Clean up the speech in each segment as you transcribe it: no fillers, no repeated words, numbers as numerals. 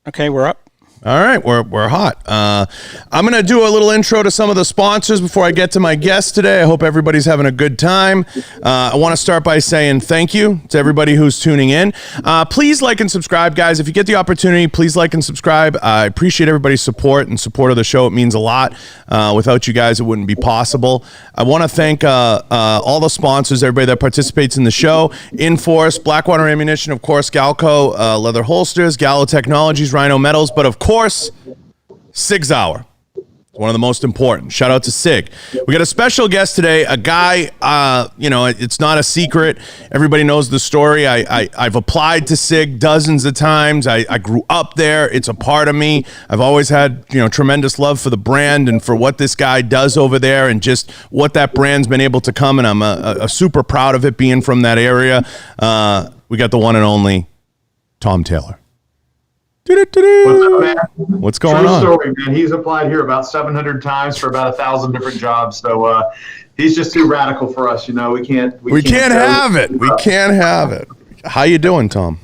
Okay, we're up. All right, we're hot. I'm going to do a little intro to some of the sponsors before I get to my guest today. I hope everybody's having a good time. I want to start by saying thank you to everybody who's tuning in. Please like and subscribe, guys. If you get the opportunity, please like and subscribe. I appreciate everybody's support and support of the show. It means a lot. Without you guys, it wouldn't be possible. I want to thank all the sponsors, everybody that participates in the show. Inforce, Blackwater Ammunition, of course, Galco, Leather Holsters, Gallo Technologies, Rhino Metals, but of course, SigSauer. One of the most important. Shout out to Sig. We got a special guest today, a guy, it's not a secret. Everybody knows the story. I've applied to Sig dozens of times. I grew up there. It's a part of me. I've always had, tremendous love for the brand and for what this guy does over there and just what that brand's been able to come. And I'm a super proud of it being from that area. We got the one and only Tom Taylor. What's up, man? What's going on? True story, man. He's applied here about 700 times for about 1,000 different jobs. So he's just too radical for us. We can't have it. We can't have it. How you doing, Tom?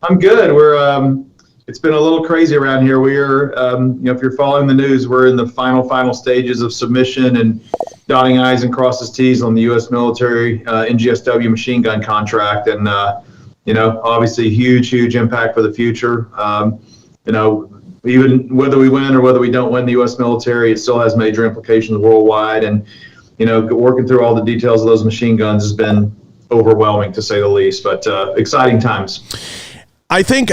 I'm good. We're it's been a little crazy around here. We're if you're following the news, we're in the final stages of submission and dotting I's and crosses T's on the U.S. military NGSW machine gun contract, and obviously huge impact for the future. Even whether we win or whether we don't win the U.S. military, it still has major implications worldwide. And, working through all the details of those machine guns has been overwhelming, to say the least, but exciting times. I think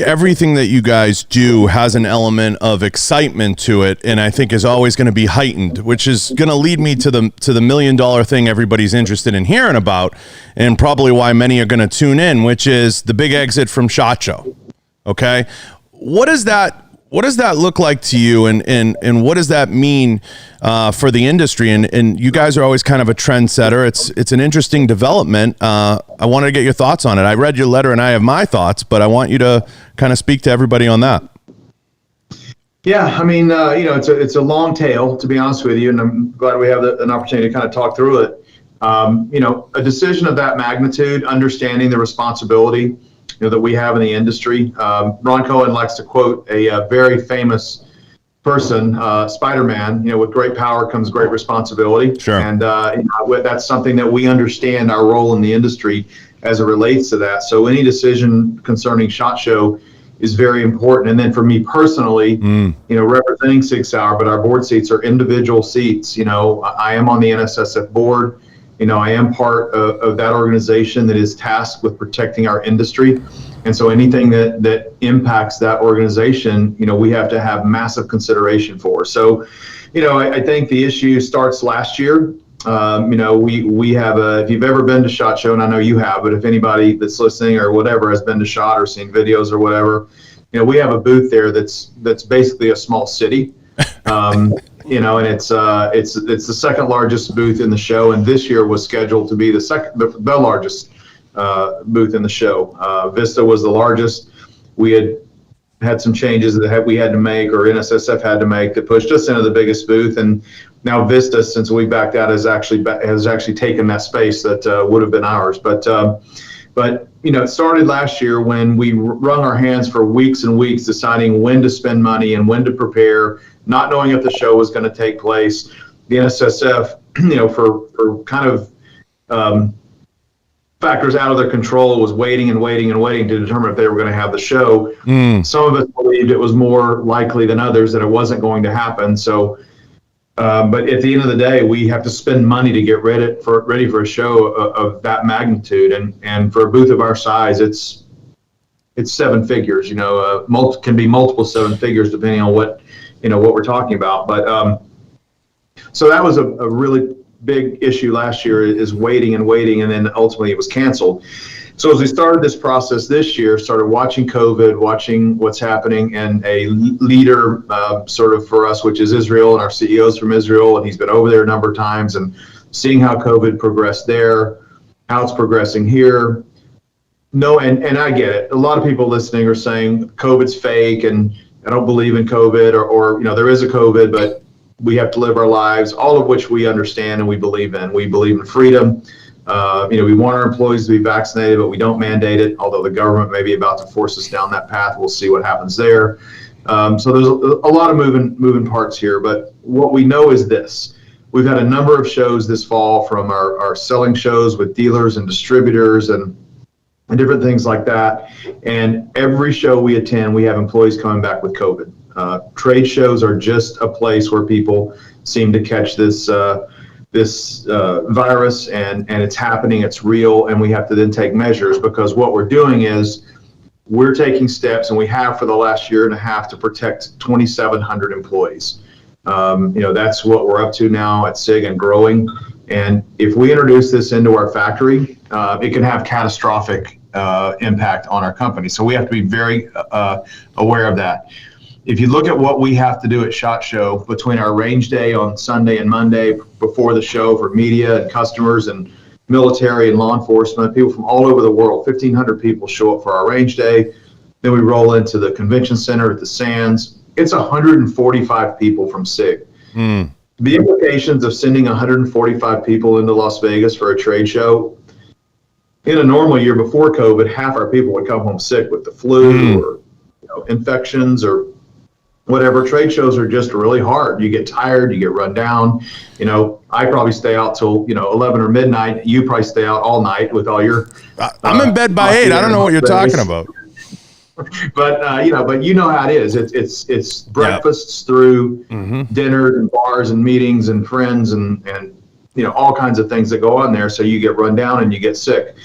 everything that you guys do has an element of excitement to it, and I think is always going to be heightened, which is going to lead me to the $1 million thing everybody's interested in hearing about, and probably why many are going to tune in, which is the big exit from ShotShow. Okay, what does that look like to you, and what does that mean for the industry? And you guys are always kind of a trendsetter. It's an interesting development. I wanted to get your thoughts on it. I read your letter and I have my thoughts, but I want you to kind of speak to everybody on that. Yeah, I mean, it's a long tail, to be honest with you, and I'm glad we have an opportunity to kind of talk through it. A decision of that magnitude, understanding the responsibility that we have in the industry. Ron Cohen likes to quote a very famous person, Spider-Man. With great power comes great responsibility. Sure. And that's something that we understand our role in the industry as it relates to that. So any decision concerning ShotShow is very important. And then for me personally, representing Sig Sauer, but our board seats are individual seats. I am on the NSSF board. I am part of that organization that is tasked with protecting our industry. And so anything that impacts that organization, we have to have massive consideration for. So, I think the issue starts last year. We have if you've ever been to ShotShow, and I know you have, but if anybody that's listening or whatever has been to SHOT or seen videos or whatever, we have a booth there that's basically a small city. And it's the second largest booth in the show, and this year was scheduled to be the largest booth in the show. Vista was the largest. We had some changes that we had to make, or NSSF had to make, that pushed us into the biggest booth, and now Vista, since we backed out, has actually taken that space that would have been ours. But it started last year when we wrung our hands for weeks and weeks deciding when to spend money and when to prepare, not knowing if the show was going to take place. The NSSF, for kind of factors out of their control, was waiting to determine if they were going to have the show. Some of us believed it was more likely than others that it wasn't going to happen. So, but at the end of the day, we have to spend money to get ready for a show of that magnitude, and for a booth of our size, it's 7 figures. Can be multiple 7 figures depending on what we're talking about. But so that was a really big issue last year, is waiting, and then ultimately it was canceled. So as we started this process this year, started watching COVID, watching what's happening, and a leader sort of for us, which is Israel, and our CEO's from Israel, and he's been over there a number of times, and seeing how COVID progressed there, how it's progressing here. No, and I get it. A lot of people listening are saying COVID's fake, and I don't believe in COVID, or there is a COVID, but we have to live our lives, all of which we understand and we believe in. We believe in freedom. We want our employees to be vaccinated, but we don't mandate it, although the government may be about to force us down that path. We'll see what happens there. So there's a lot of moving parts here, but what we know is this. We've had a number of shows this fall, from our selling shows with dealers and distributors and different things like that. And every show we attend, we have employees coming back with COVID. Trade shows are just a place where people seem to catch this virus, and it's happening, it's real, and we have to then take measures, because what we're doing is we're taking steps, and we have for the last year and a half, to protect 2,700 employees. That's what we're up to now at SIG, and growing. And if we introduce this into our factory, it can have catastrophic impact on our company. So we have to be very aware of that. If you look at what we have to do at ShotShow between our range day on Sunday and Monday before the show for media and customers and military and law enforcement, people from all over the world, 1,500 people show up for our range day. Then we roll into the convention center at the Sands. It's 145 people from SIG. The implications of sending 145 people into Las Vegas for a trade show, in a normal year before COVID, half our people would come home sick with the flu or infections or whatever. Trade shows are just really hard. You get tired, you get run down. I probably stay out till 11 or midnight. You probably stay out all night with all your. I'm in bed by 8. I don't know what you're talking about. But how it is. It's breakfasts through dinners and bars and meetings and friends and all kinds of things that go on there. So you get run down and you get sick.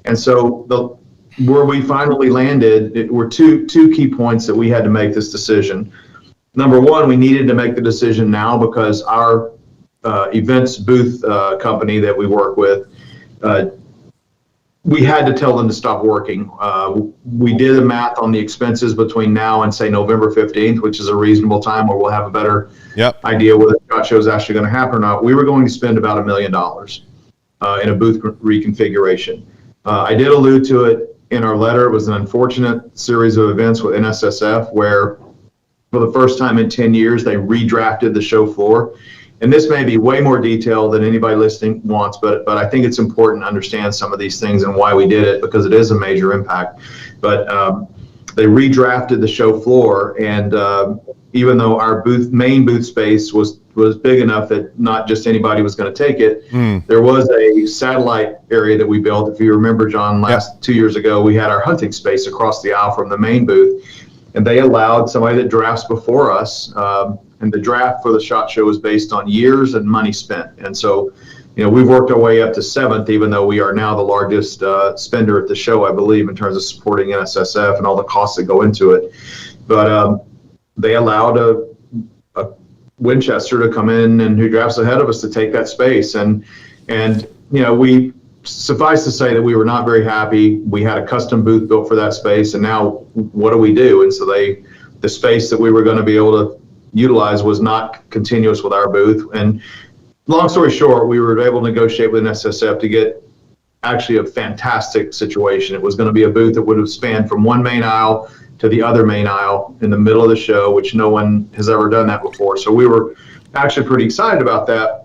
And so where we finally landed were two key points that we had to make this decision. Number one, we needed to make the decision now because our events booth company that we work with, we had to tell them to stop working. We did the math on the expenses between now and, say, November 15th, which is a reasonable time where we'll have a better idea whether the SHOT Show is actually going to happen or not. We were going to spend about $1 million in a booth reconfiguration. I did allude to it in our letter. It was an unfortunate series of events with NSSF where, for the first time in 10 years, they redrafted the show floor. And this may be way more detailed than anybody listening wants, but I think it's important to understand some of these things and why we did it, because it is a major impact. But they redrafted the show floor, and even though our main booth space was big enough that not just anybody was going to take it, there was a satellite area that we built. If you remember, John, 2 years ago, we had our hunting space across the aisle from the main booth, and they allowed somebody that drafts before us. And the draft for the SHOT Show is based on years and money spent. And so, we've worked our way up to 7th, even though we are now the largest spender at the show, I believe, in terms of supporting NSSF and all the costs that go into it. But they allowed a Winchester to come in and who drafts ahead of us to take that space. And we suffice to say that we were not very happy. We had a custom booth built for that space, and now what do we do? And so the space that we were going to be able to utilize was not continuous with our booth. And long story short, we were able to negotiate with NSSF to get actually a fantastic situation. It was going to be a booth that would have spanned from one main aisle to the other main aisle in the middle of the show, which no one has ever done that before. So we were actually pretty excited about that.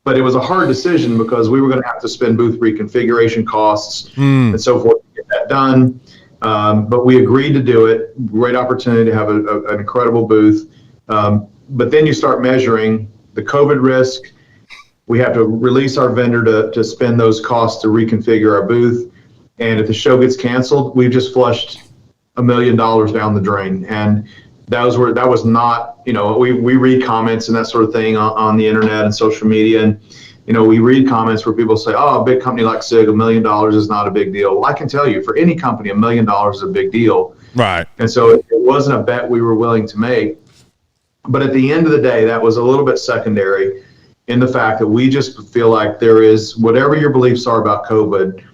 But it was a hard decision because we were going to have to spend booth reconfiguration costs and so forth to get that done. But we agreed to do it. Great opportunity to have an incredible booth. But then you start measuring the COVID risk. We have to release our vendor to spend those costs to reconfigure our booth. And if the show gets canceled, we've just flushed $1 million down the drain. And that was not, we read comments and that sort of thing on the internet and social media. And, we read comments where people say, oh, a big company like SIG, $1 million is not a big deal. Well, I can tell you, for any company, $1 million is a big deal. Right. And so it wasn't a bet we were willing to make. But at the end of the day, that was a little bit secondary in the fact that we just feel like there is, whatever your beliefs are about COVID,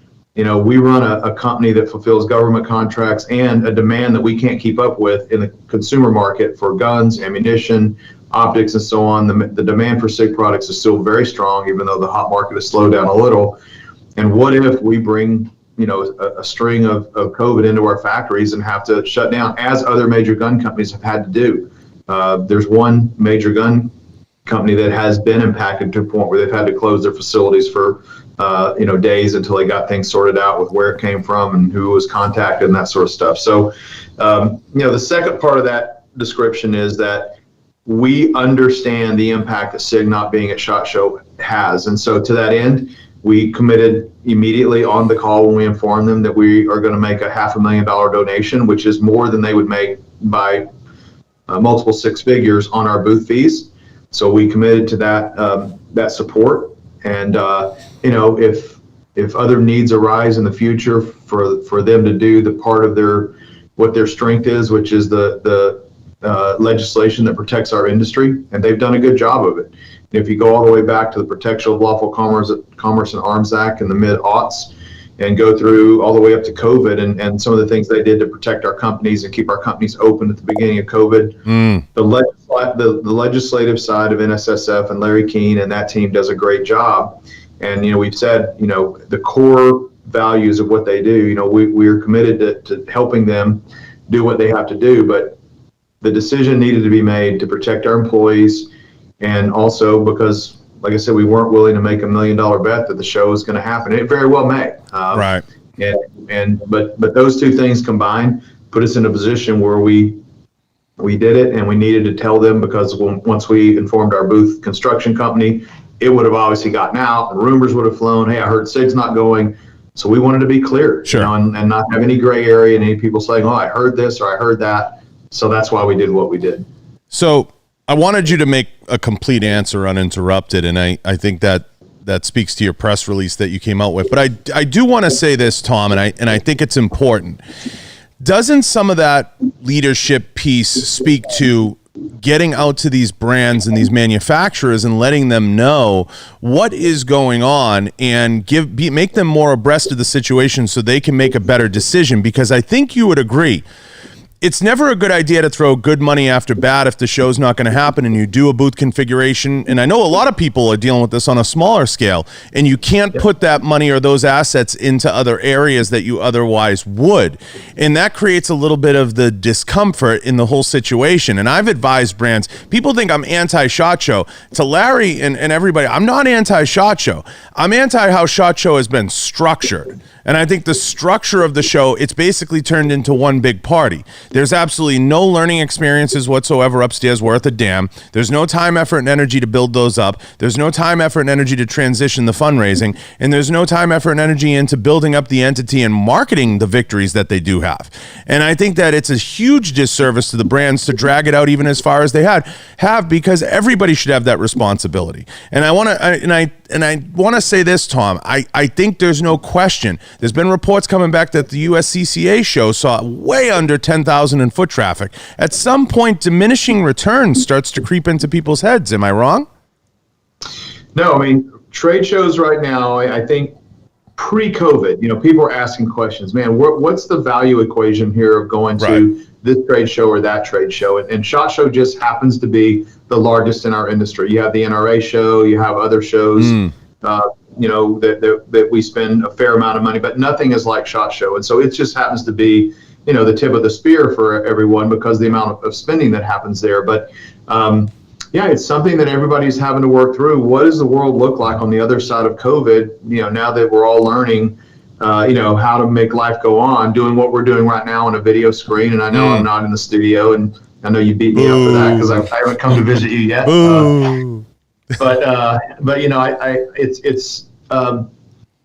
we run a company that fulfills government contracts and a demand that we can't keep up with in the consumer market for guns, ammunition, optics, and so on. The demand for SIG products is still very strong, even though the hot market has slowed down a little. And what if we bring, a string of COVID into our factories and have to shut down, as other major gun companies have had to do? There's one major gun company that has been impacted to a point where they've had to close their facilities for days until they got things sorted out with where it came from and who was contacted and that sort of stuff. So, the second part of that description is that we understand the impact that SIG not being at ShotShow has. And so to that end, we committed immediately on the call when we informed them that we are going to make a $500,000 donation, which is more than they would make by multiple six figures on our booth fees. So we committed to that support. And, if other needs arise in the future for them to do the part of what their strength is, which is the legislation that protects our industry, and they've done a good job of it. If you go all the way back to the Protection of Lawful Commerce and Arms Act in the mid-aughts and go through all the way up to COVID and some of the things they did to protect our companies and keep our companies open at the beginning of COVID, the legislative side of NSSF and Larry Keene and that team does a great job. And, we've said, the core values of what they do, we are committed to helping them do what they have to do, but the decision needed to be made to protect our employees, and also because, like I said, we weren't willing to make $1 million bet that the show was going to happen. It very well may. Right. But those two things combined put us in a position where we did it, and we needed to tell them, because once we informed our booth construction company, it would have obviously gotten out and rumors would have flown. Hey, I heard SIG's not going. So we wanted to be clear, sure, and not have any gray area and any people saying, oh, I heard this or I heard that. So that's why we did what we did. So I wanted you to make a complete answer uninterrupted, and I think that speaks to your press release that you came out with. But I do want to say this, Tom, and I think it's important. Doesn't some of that leadership piece speak to getting out to these brands and these manufacturers and letting them know what is going on and make them more abreast of the situation so they can make a better decision? Because I think you would agree, it's never a good idea to throw good money after bad if the show's not going to happen and you do a booth configuration. And I know a lot of people are dealing with this on a smaller scale, and you can't put that money or those assets into other areas that you otherwise would. And that creates a little bit of the discomfort in the whole situation. And I've advised brands, people think I'm anti-SHOT Show. To Larry and everybody, I'm not anti-SHOT Show. I'm anti how SHOT Show has been structured. And I think the structure of the show, it's basically turned into one big party. There's absolutely no learning experiences whatsoever upstairs worth a damn. There's no time, effort, and energy to build those up. There's no time, effort, and energy to transition the fundraising. And there's no time, effort, and energy into building up the entity and marketing the victories that they do have. And I think that it's a huge disservice to the brands to drag it out even as far as they have, because everybody should have that responsibility. And I want to say this, Tom. I think there's no question. There's been reports coming back that the USCCA show saw way under 10,000 in foot traffic. At some point, diminishing returns starts to creep into people's heads. Am I wrong? No, I mean, trade shows right now, I think pre-COVID, people are asking questions. Man, what's the value equation here of going to this trade show or that trade show? And SHOT Show just happens to be the largest in our industry. You have the NRA show, you have other shows. That we spend a fair amount of money, but nothing is like SHOT Show. And so it just happens to be, the tip of the spear for everyone because the amount of spending that happens there. But it's something that everybody's having to work through. What does the world look like on the other side of COVID? Now that we're all learning, how to make life go on, doing what we're doing right now on a video screen. And I know I'm not in the studio, and I know you beat me up for that because I haven't come to visit you yet.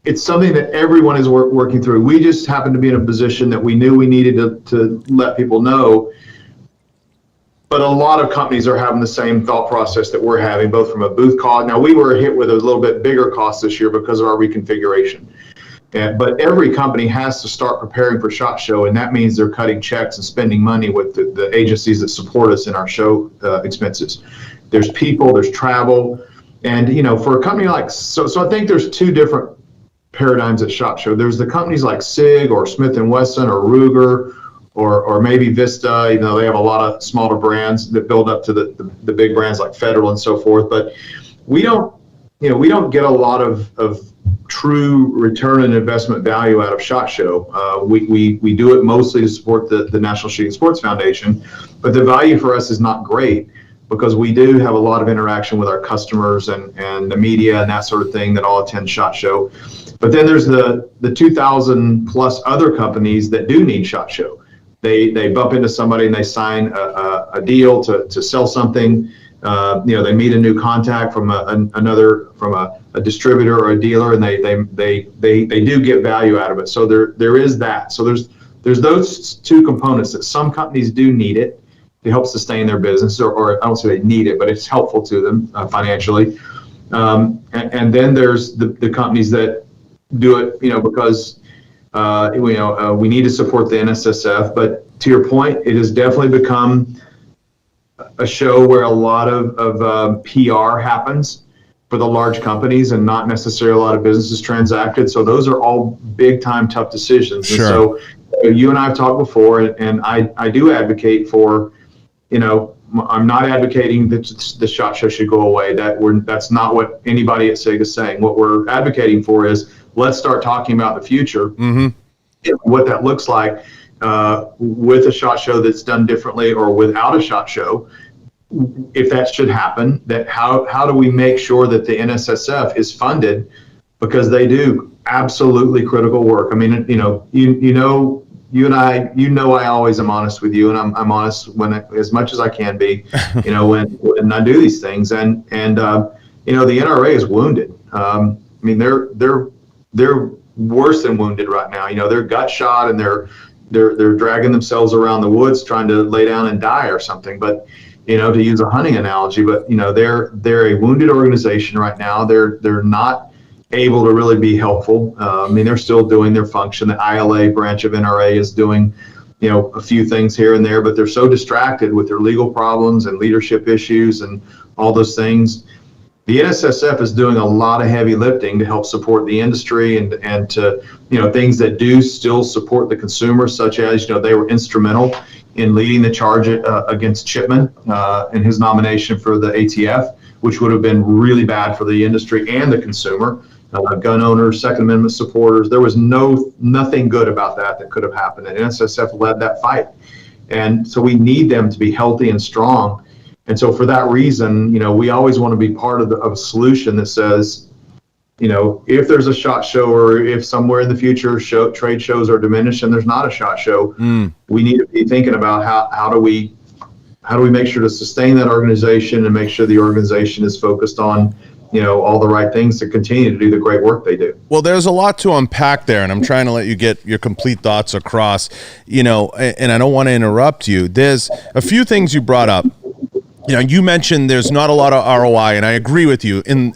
It's something that everyone is working through. We just happen to be in a position that we knew we needed to let people know. But a lot of companies are having the same thought process that we're having, both from a booth cost. Now, we were hit with a little bit bigger cost this year because of our reconfiguration. But every company has to start preparing for SHOT Show, and that means they're cutting checks and spending money with the agencies that support us in our show expenses. There's people, there's travel, and for a company like so I think there's two different paradigms at SHOT Show. There's the companies like SIG or Smith & Wesson or Ruger or maybe Vista. They have a lot of smaller brands that build up to the big brands like Federal and so forth. But we don't get a lot of true return on investment value out of SHOT Show. We do it mostly to support the National Shooting Sports Foundation, but the value for us is not great. because we do have a lot of interaction with our customers and the media and that sort of thing that all attend ShotShow. But then there's the 2,000 plus other companies that do need ShotShow. They bump into somebody and they sign a deal to sell something. They meet a new contact from a distributor or a dealer, and they do get value out of it. So there is that. So there's those two components that some companies do need it to help sustain their business, or I don't say they need it, but it's helpful to them financially. And then there's the companies that do it, because we need to support the NSSF. But to your point, it has definitely become a show where a lot of PR happens for the large companies and not necessarily a lot of businesses transacted. So those are all big time tough decisions. Sure. And so you and I have talked before, and I do advocate for, I'm not advocating that the ShotShow should go away. That's not what anybody at SIG is saying. What we're advocating for is, let's start talking about the future, what that looks like with a ShotShow that's done differently or without a ShotShow. If that should happen, that how do we make sure that the NSSF is funded, because they do absolutely critical work. I mean, you and I, I always am honest with you, and I'm honest as much as I can be, when I do these things, and the NRA is wounded. I mean, they're worse than wounded right now. They're gut shot and they're dragging themselves around the woods trying to lay down and die or something. But to use a hunting analogy, but they're a wounded organization right now. They're not able to really be helpful. I mean, they're still doing their function. The ILA branch of NRA is doing a few things here and there, but they're so distracted with their legal problems and leadership issues and all those things. The NSSF is doing a lot of heavy lifting to help support the industry and to things that do still support the consumer, such as they were instrumental in leading the charge against Chipman in his nomination for the ATF, which would have been really bad for the industry and the consumer. Gun owners, Second Amendment supporters, there was nothing good about that could have happened. And NSSF led that fight. And so we need them to be healthy and strong. And so for that reason, we always want to be part of a solution that says, if there's a ShotShow, or if somewhere in the future trade shows are diminished and there's not a ShotShow, we need to be thinking about how do we make sure to sustain that organization and make sure the organization is focused on all the right things to continue to do the great work they do. Well, there's a lot to unpack there, and I'm trying to let you get your complete thoughts across, and I don't want to interrupt you. There's a few things you brought up. You mentioned there's not a lot of ROI, and I agree with you. And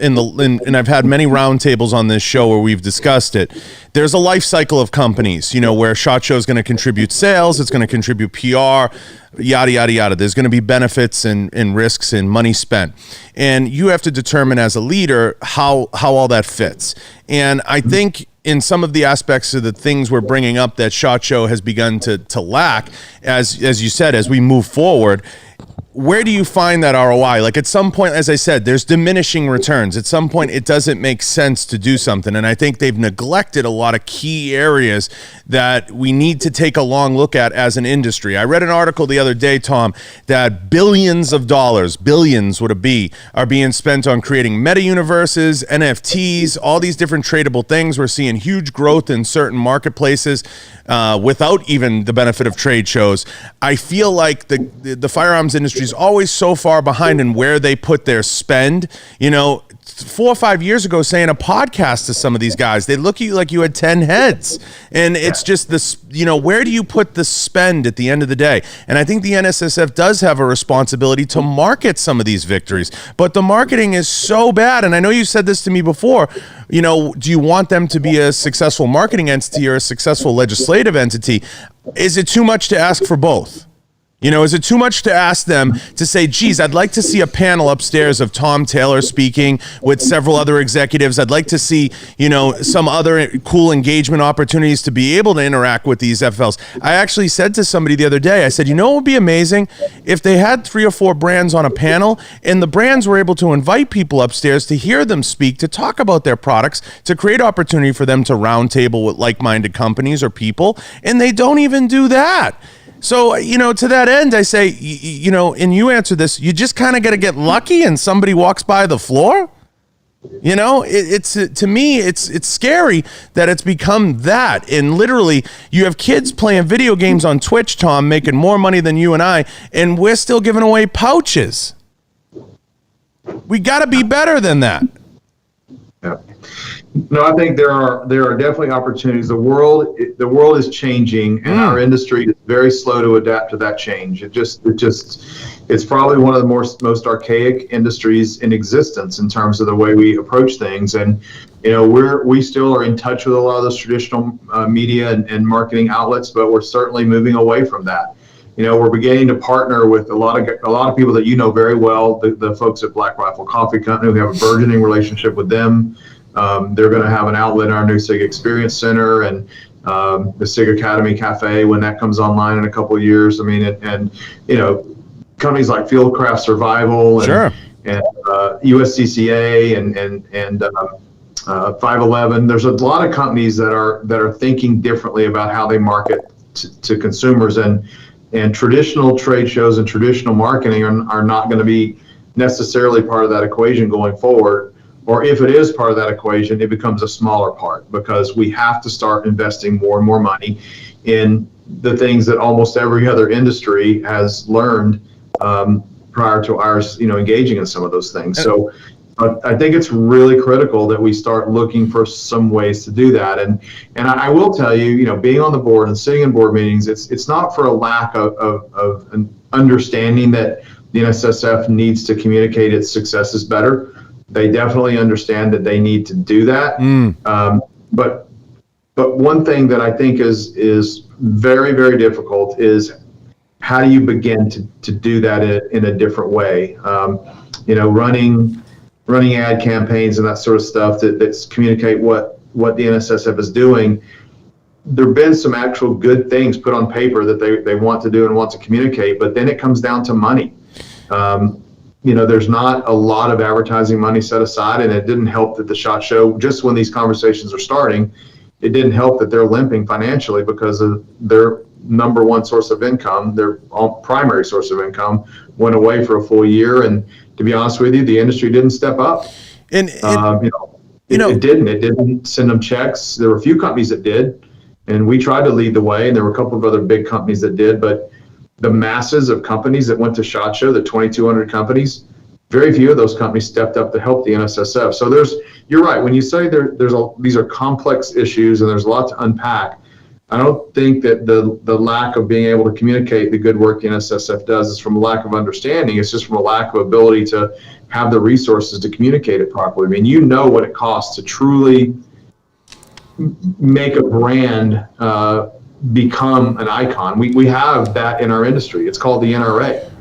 I've had many roundtables on this show where we've discussed it. There's a life cycle of companies, where ShotShow is going to contribute sales, it's going to contribute PR, yada, yada, yada. There's going to be benefits and risks and money spent. And you have to determine as a leader how all that fits. And I think in some of the aspects of the things we're bringing up that ShotShow has begun to lack, as you said, as we move forward, where do you find that ROI? Like at some point, as I said, there's diminishing returns. At some point, it doesn't make sense to do something. And I think they've neglected a lot of key areas that we need to take a long look at as an industry. I read an article the other day, Tom, that billions of dollars, billions would it be, are being spent on creating meta universes, NFTs, all these different tradable things. We're seeing huge growth in certain marketplaces without even the benefit of trade shows. I feel like the firearms industry is always so far behind in where they put their spend. 4 or 5 years ago, saying a podcast to some of these guys, they look at you like you had 10 heads. And it's just this, where do you put the spend at the end of the day? And I think the NSSF does have a responsibility to market some of these victories, but the marketing is so bad. And I know you said this to me before, do you want them to be a successful marketing entity or a successful legislative entity? Is it too much to ask for both? Is it too much to ask them to say, geez, I'd like to see a panel upstairs of Tom Taylor speaking with several other executives. I'd like to see, some other cool engagement opportunities to be able to interact with these FLs. I actually said to somebody the other day, I said, what would be amazing if they had 3 or 4 brands on a panel and the brands were able to invite people upstairs to hear them speak, to talk about their products, to create opportunity for them to roundtable with like-minded companies or people. And they don't even do that. So, to that end, I say, and you answer this, you just kind of got to get lucky and somebody walks by the floor. It's to me, it's scary that it's become that. And literally, you have kids playing video games on Twitch, Tom, making more money than you and I, and we're still giving away pouches. We got to be better than that. Yeah. No, I think there are definitely opportunities. The world is changing, and our industry is very slow to adapt to that change. It's probably one of the most archaic industries in existence in terms of the way we approach things. And we still are in touch with a lot of those traditional media and marketing outlets, but we're certainly moving away from that. We're beginning to partner with a lot of people that very well, the folks at Black Rifle Coffee Company. We have a burgeoning relationship with them. They're going to have an outlet in our new Sig Experience Center and the Sig Academy Cafe when that comes online in a couple of years. I mean, and companies like Fieldcraft Survival and USCCA and 511. There's a lot of companies that are thinking differently about how they market to consumers, and traditional trade shows and traditional marketing are not going to be necessarily part of that equation going forward. Or if it is part of that equation, it becomes a smaller part, because we have to start investing more and more money in the things that almost every other industry has learned prior to ours, engaging in some of those things. So I think it's really critical that we start looking for some ways to do that. And I will tell you, being on the board and sitting in board meetings, it's not for a lack of an understanding that the NSSF needs to communicate its successes better. They definitely understand that they need to do that. But one thing that I think is very, very difficult is how do you begin to do that in a different way? Running ad campaigns and that sort of stuff that's communicate what the NSSF is doing. There have been some actual good things put on paper that they want to do and want to communicate, but then it comes down to money. There's not a lot of advertising money set aside, and it didn't help that the ShotShow, just when these conversations are starting, it didn't help that they're limping financially because of their number one source of income, their primary source of income, went away for a full year. And to be honest with you, the industry didn't step up. It didn't send them checks. There were a few companies that did, and we tried to lead the way, and there were a couple of other big companies that did, but the masses of companies that went to ShotShow, the 2,200 companies, very few of those companies stepped up to help the NSSF. So you're right, when you say these are complex issues and there's a lot to unpack, I don't think that the lack of being able to communicate the good work the NSSF does is from a lack of understanding. It's just from a lack of ability to have the resources to communicate it properly. I mean, what it costs to truly make a brand become an icon. We have that in our industry. It's called the NRA.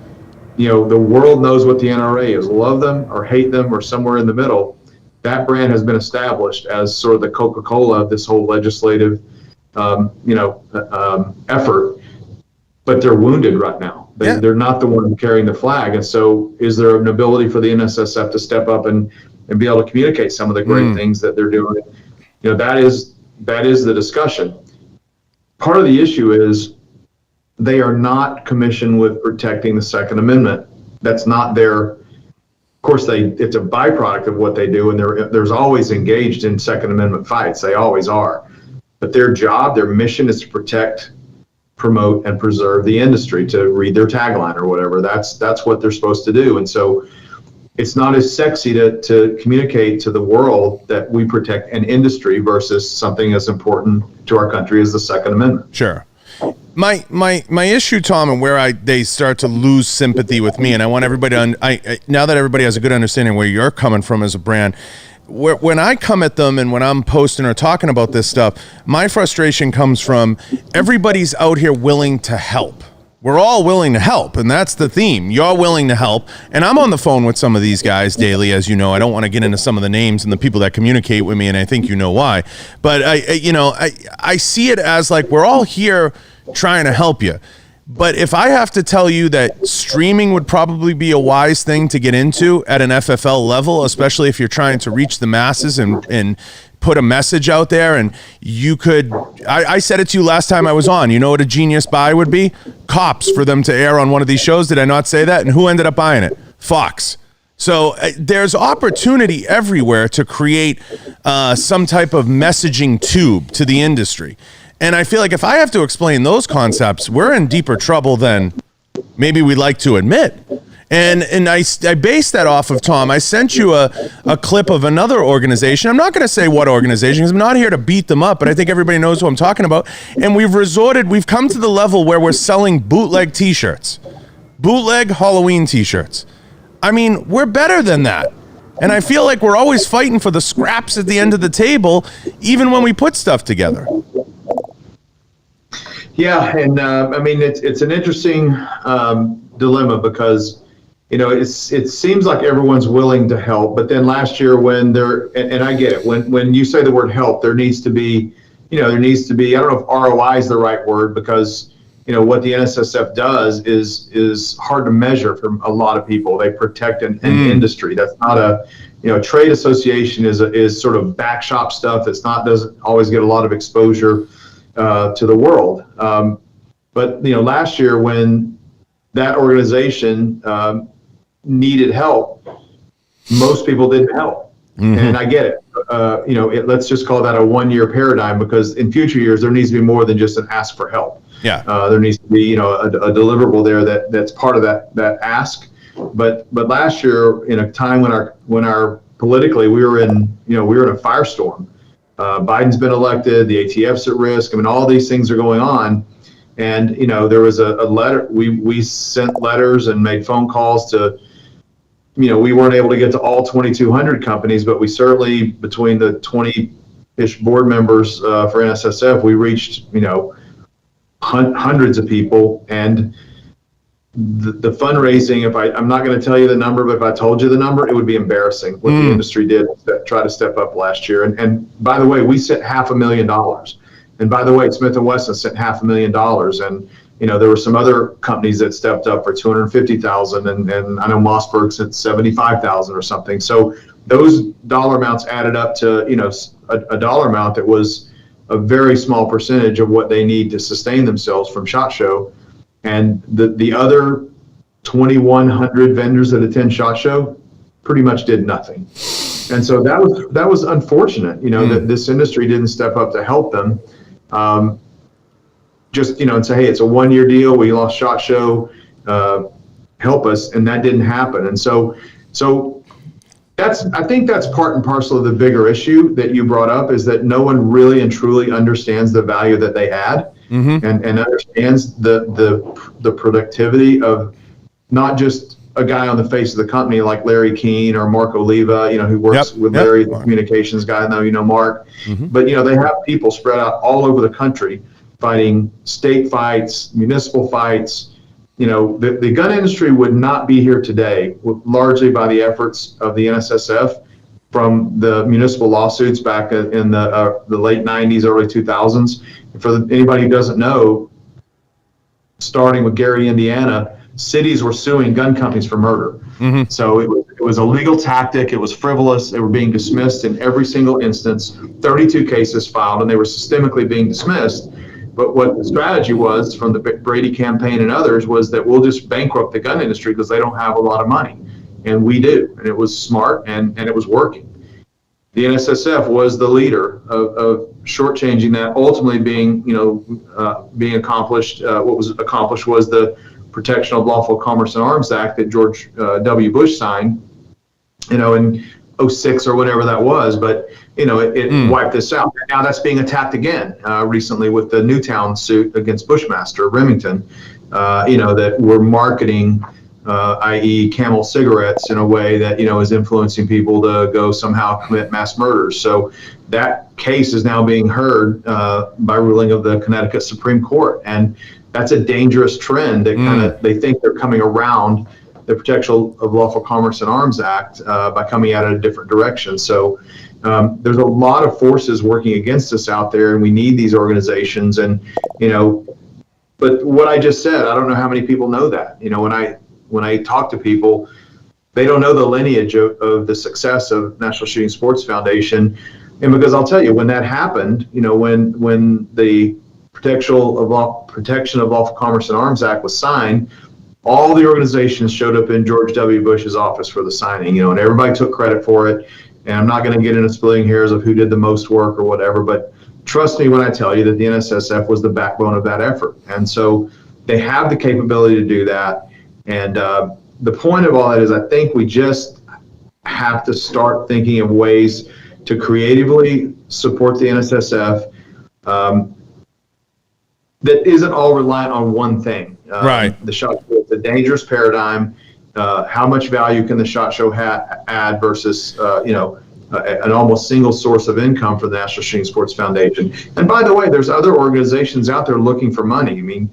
The world knows what the NRA is. Love them or hate them or somewhere in the middle. That brand has been established as sort of the Coca-Cola of this whole legislative effort, but they're wounded right now. They're not the one carrying the flag. And so is there an ability for the NSSF to step up and be able to communicate some of the great things that they're doing? That is the discussion. Part of the issue is they are not commissioned with protecting the Second Amendment. That's not of course, it's a byproduct of what they do, and there's always engaged in Second Amendment fights. They always are. But their job, their mission is to protect, promote, and preserve the industry, to read their tagline or whatever. That's what they're supposed to do. And so it's not as sexy to communicate to the world that we protect an industry versus something as important to our country as the Second Amendment. Sure. My issue, Tom, and where they start to lose sympathy with me, and I want everybody to, now that everybody has a good understanding where you're coming from as a brand, when I come at them and when I'm posting or talking about this stuff, my frustration comes from everybody's out here willing to help. We're all willing to help, and that's the theme. You're willing to help, and I'm on the phone with some of these guys daily, as you know. I don't want to get into some of the names and the people that communicate with me, and I think you know why. But I see it as like we're all here trying to help you. But if I have to tell you that streaming would probably be a wise thing to get into at an FFL level, especially if you're trying to reach the masses and put a message out there, and you could, I said it to you last time I was on, you know what a genius buy would be? Cops for them to air on one of these shows. Did I not say that? And who ended up buying it? Fox. So there's opportunity everywhere to create some type of messaging tube to the industry. And I feel like if I have to explain those concepts, we're in deeper trouble than maybe we'd like to admit. And I based that off of, Tom, I sent you a clip of another organization. I'm not going to say what organization, because I'm not here to beat them up, but I think everybody knows who I'm talking about. And we've come to the level where we're selling bootleg t-shirts, bootleg Halloween t-shirts. I mean, we're better than that. And I feel like we're always fighting for the scraps at the end of the table, even when we put stuff together. Yeah, and I mean, it's an interesting dilemma, because it seems like everyone's willing to help, but then last year when and I get it, when you say the word help, there needs to be I don't know if ROI is the right word, because what the NSSF does is hard to measure for a lot of people. They protect an industry. That's not a trade association is sort of back shop stuff that's doesn't always get a lot of exposure to the world. But last year when that organization needed help, most people didn't help. Mm-hmm. And I get it. Let's just call that a one-year paradigm, because in future years there needs to be more than just an ask for help. Yeah. There needs to be a deliverable there that's part of that ask. But last year, in a time when our politically we were in a firestorm. Biden's been elected, the ATF's at risk. I mean, all these things are going on. And, there was a letter, we sent letters and made phone calls to, we weren't able to get to all 2,200 companies, but we certainly, between the 20-ish board members for NSSF, we reached, hundreds of people. And the fundraising, I'm not going to tell you the number, but if I told you the number, it would be embarrassing what the industry did to try to step up last year. And by the way, we sent $500,000. And by the way, Smith & Wesson sent $500,000. And, there were some other companies that stepped up for $250,000. And I know Mossberg sent $75,000 or something. So those dollar amounts added up to, a dollar amount that was a very small percentage of what they need to sustain themselves from ShotShow. And the other 2,100 vendors that attend ShotShow pretty much did nothing. And so that was unfortunate, that this industry didn't step up to help them. And say, hey, it's a one-year deal. We lost ShotShow. Help us. And that didn't happen. And so I think that's part and parcel of the bigger issue that you brought up, is that no one really and truly understands the value that they add. Mm-hmm. and understands the productivity of not just a guy on the face of the company like Larry Keene or Mark Oliva, who works with Larry, the communications guy. Now, Mark, but they have people spread out all over the country fighting state fights, municipal fights. The gun industry would not be here today largely by the efforts of the NSSF, from the municipal lawsuits back in the late 90s, early 2000s. For anybody who doesn't know, starting with Gary, Indiana, cities were suing gun companies for murder. Mm-hmm. So it was a legal tactic. It was frivolous. They were being dismissed in every single instance. 32 cases filed, and they were systemically being dismissed. But what the strategy was from the Brady campaign and others was that we'll just bankrupt the gun industry because they don't have a lot of money. And we do. And it was smart, and it was working. The NSSF was the leader of shortchanging that, ultimately being accomplished. What was accomplished was the Protection of Lawful Commerce and Arms Act that George W. Bush signed, in 06 or whatever that was. But, it wiped this out. Now that's being attacked again recently with the Newtown suit against Bushmaster Remington, that we're marketing, i.e. Camel cigarettes, in a way that, is influencing people to go somehow commit mass murders. So that case is now being heard by ruling of the Connecticut Supreme Court. And that's a dangerous trend that they think they're coming around the Protection of Lawful Commerce and Arms Act by coming at it a different direction. So there's a lot of forces working against us out there, and we need these organizations. And, But what I just said, I don't know how many people know that. When I talk to people, they don't know the lineage of the success of National Shooting Sports Foundation. And because I'll tell you, when that happened, when the Protection of Lawful Commerce and Arms Act was signed, all the organizations showed up in George W. Bush's office for the signing, and everybody took credit for it. And I'm not going to get into splitting hairs of who did the most work or whatever, but trust me when I tell you that the NSSF was the backbone of that effort. And so they have the capability to do that. And the point of all that is, I think we just have to start thinking of ways to creatively support the NSSF that isn't all reliant on one thing. Right. The ShotShow is a dangerous paradigm. How much value can the ShotShow add versus, an almost single source of income for the National Shooting Sports Foundation? And by the way, there's other organizations out there looking for money. I mean,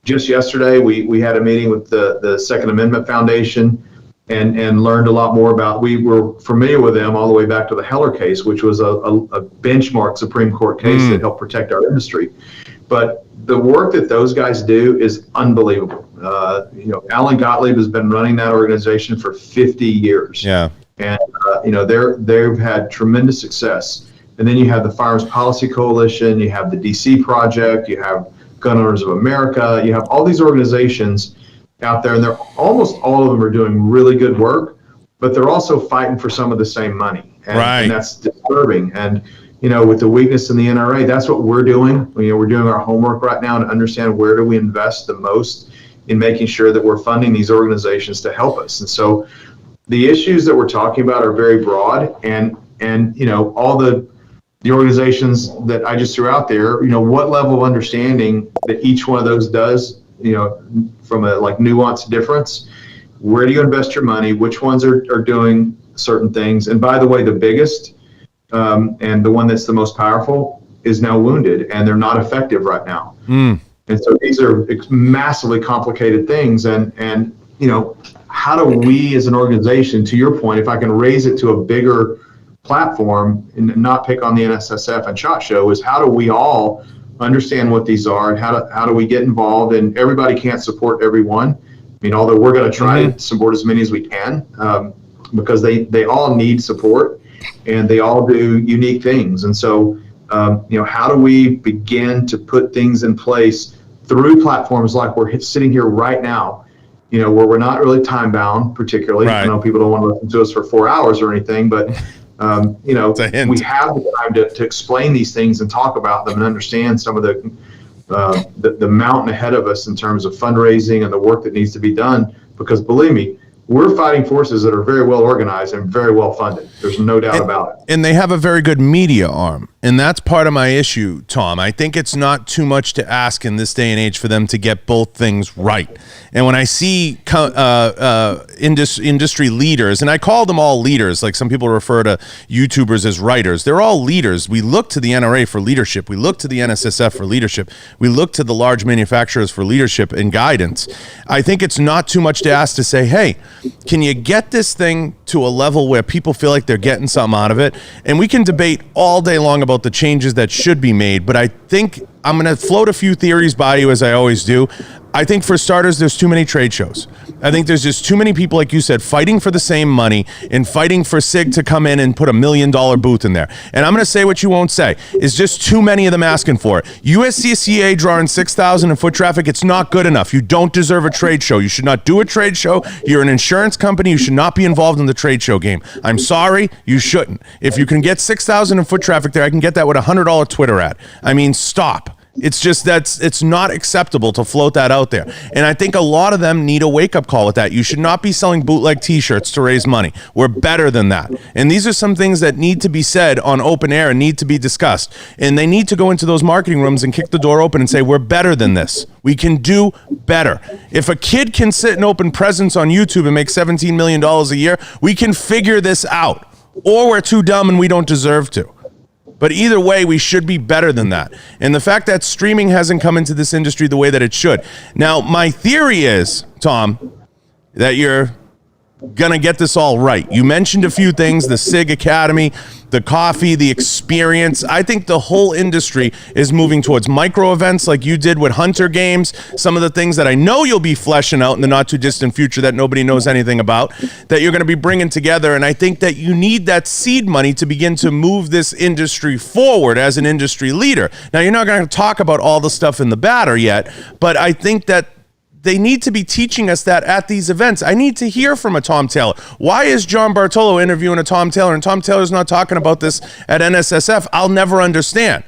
just yesterday we had a meeting with the Second Amendment Foundation and learned a lot more about. We were familiar with them all the way back to the Heller case, which was a benchmark Supreme Court case that helped protect our industry. But the work that those guys do is unbelievable. Alan Gottlieb has been running that organization for 50 years. Yeah. And they've had tremendous success. And then you have the Firearms Policy Coalition, you have the DC Project, you have Gun Owners of America, you have all these organizations out there, and they're almost all of them are doing really good work, but they're also fighting for some of the same money. And that's disturbing. And with the weakness in the NRA, that's what we're doing. We're doing our homework right now to understand where do we invest the most in making sure that we're funding these organizations to help us. And so the issues that we're talking about are very broad, and all the organizations that I just threw out there, what level of understanding that each one of those does, from a nuanced difference. Where do you invest your money? Which ones are doing certain things? And by the way, the biggest and the one that's the most powerful is now wounded, and they're not effective right now. And so these are massively complicated things. And how do we as an organization, to your point, if I can raise it to a bigger platform and not pick on the NSSF and ShotShow, is how do we all understand what these are, and how do we get involved? And everybody can't support everyone. Although we're going to try to support as many as we can, because they all need support and they all do unique things. And so, how do we begin to put things in place through platforms like we're sitting here right now, where we're not really time bound particularly. Right. I know people don't want to listen to us for 4 hours or anything, but we have the time to explain these things and talk about them and understand some of the mountain ahead of us in terms of fundraising and the work that needs to be done. Because believe me, we're fighting forces that are very well organized and very well funded. There's no doubt about it. And they have a very good media arm. And that's part of my issue, Tom. I think it's not too much to ask in this day and age for them to get both things right. And when I see industry leaders, and I call them all leaders, like some people refer to YouTubers as writers, they're all leaders. We look to the NRA for leadership. We look to the NSSF for leadership. We look to the large manufacturers for leadership and guidance. I think it's not too much to ask to say, hey, can you get this thing to a level where people feel like they're getting something out of it? And we can debate all day long about the changes that should be made, but I think I'm going to float a few theories by you, as I always do. I think for starters, there's too many trade shows. I think there's just too many people, like you said, fighting for the same money and fighting for SIG to come in and put $1 million booth in there. And I'm going to say what you won't say. It's just too many of them asking for it. USCCA drawing 6,000 in foot traffic, it's not good enough. You don't deserve a trade show. You should not do a trade show. You're an insurance company. You should not be involved in the trade show game. I'm sorry, you shouldn't. If you can get 6,000 in foot traffic there, I can get that with a $100 Twitter ad. I mean, stop. It's just it's not acceptable to float that out there. And I think a lot of them need a wake-up call with that. You should not be selling bootleg t-shirts to raise money. We're better than that. And these are some things that need to be said on open air and need to be discussed. And they need to go into those marketing rooms and kick the door open and say, we're better than this. We can do better. If a kid can sit and open presents on YouTube and make $17 million a year, we can figure this out. Or we're too dumb and we don't deserve to. But either way, we should be better than that. And the fact that streaming hasn't come into this industry the way that it should. Now, my theory is, Tom, that you're going to get this all right. You mentioned a few things, the SIG Academy, the coffee, the experience. I think the whole industry is moving towards micro events like you did with Hunter Games, some of the things that I know you'll be fleshing out in the not too distant future that nobody knows anything about, that you're going to be bringing together. And I think that you need that seed money to begin to move this industry forward as an industry leader. Now, you're not going to talk about all the stuff in the batter yet, but I think that they need to be teaching us that at these events. I need to hear from a Tom Taylor. Why is John Bartolo interviewing a Tom Taylor and Tom Taylor's not talking about this at NSSF? I'll never understand.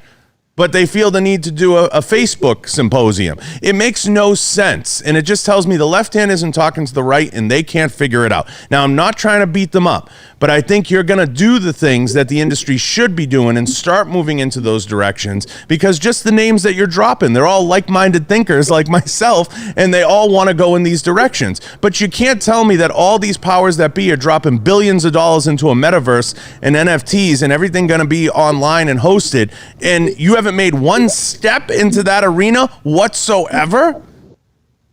But they feel the need to do a Facebook symposium. It makes no sense. And it just tells me the left hand isn't talking to the right and they can't figure it out. Now, I'm not trying to beat them up, but I think you're going to do the things that the industry should be doing and start moving into those directions, because just the names that you're dropping, they're all like-minded thinkers like myself, and they all want to go in these directions. But you can't tell me that all these powers that be are dropping billions of dollars into a metaverse and NFTs and everything going to be online and hosted, and you haven't made one step into that arena whatsoever.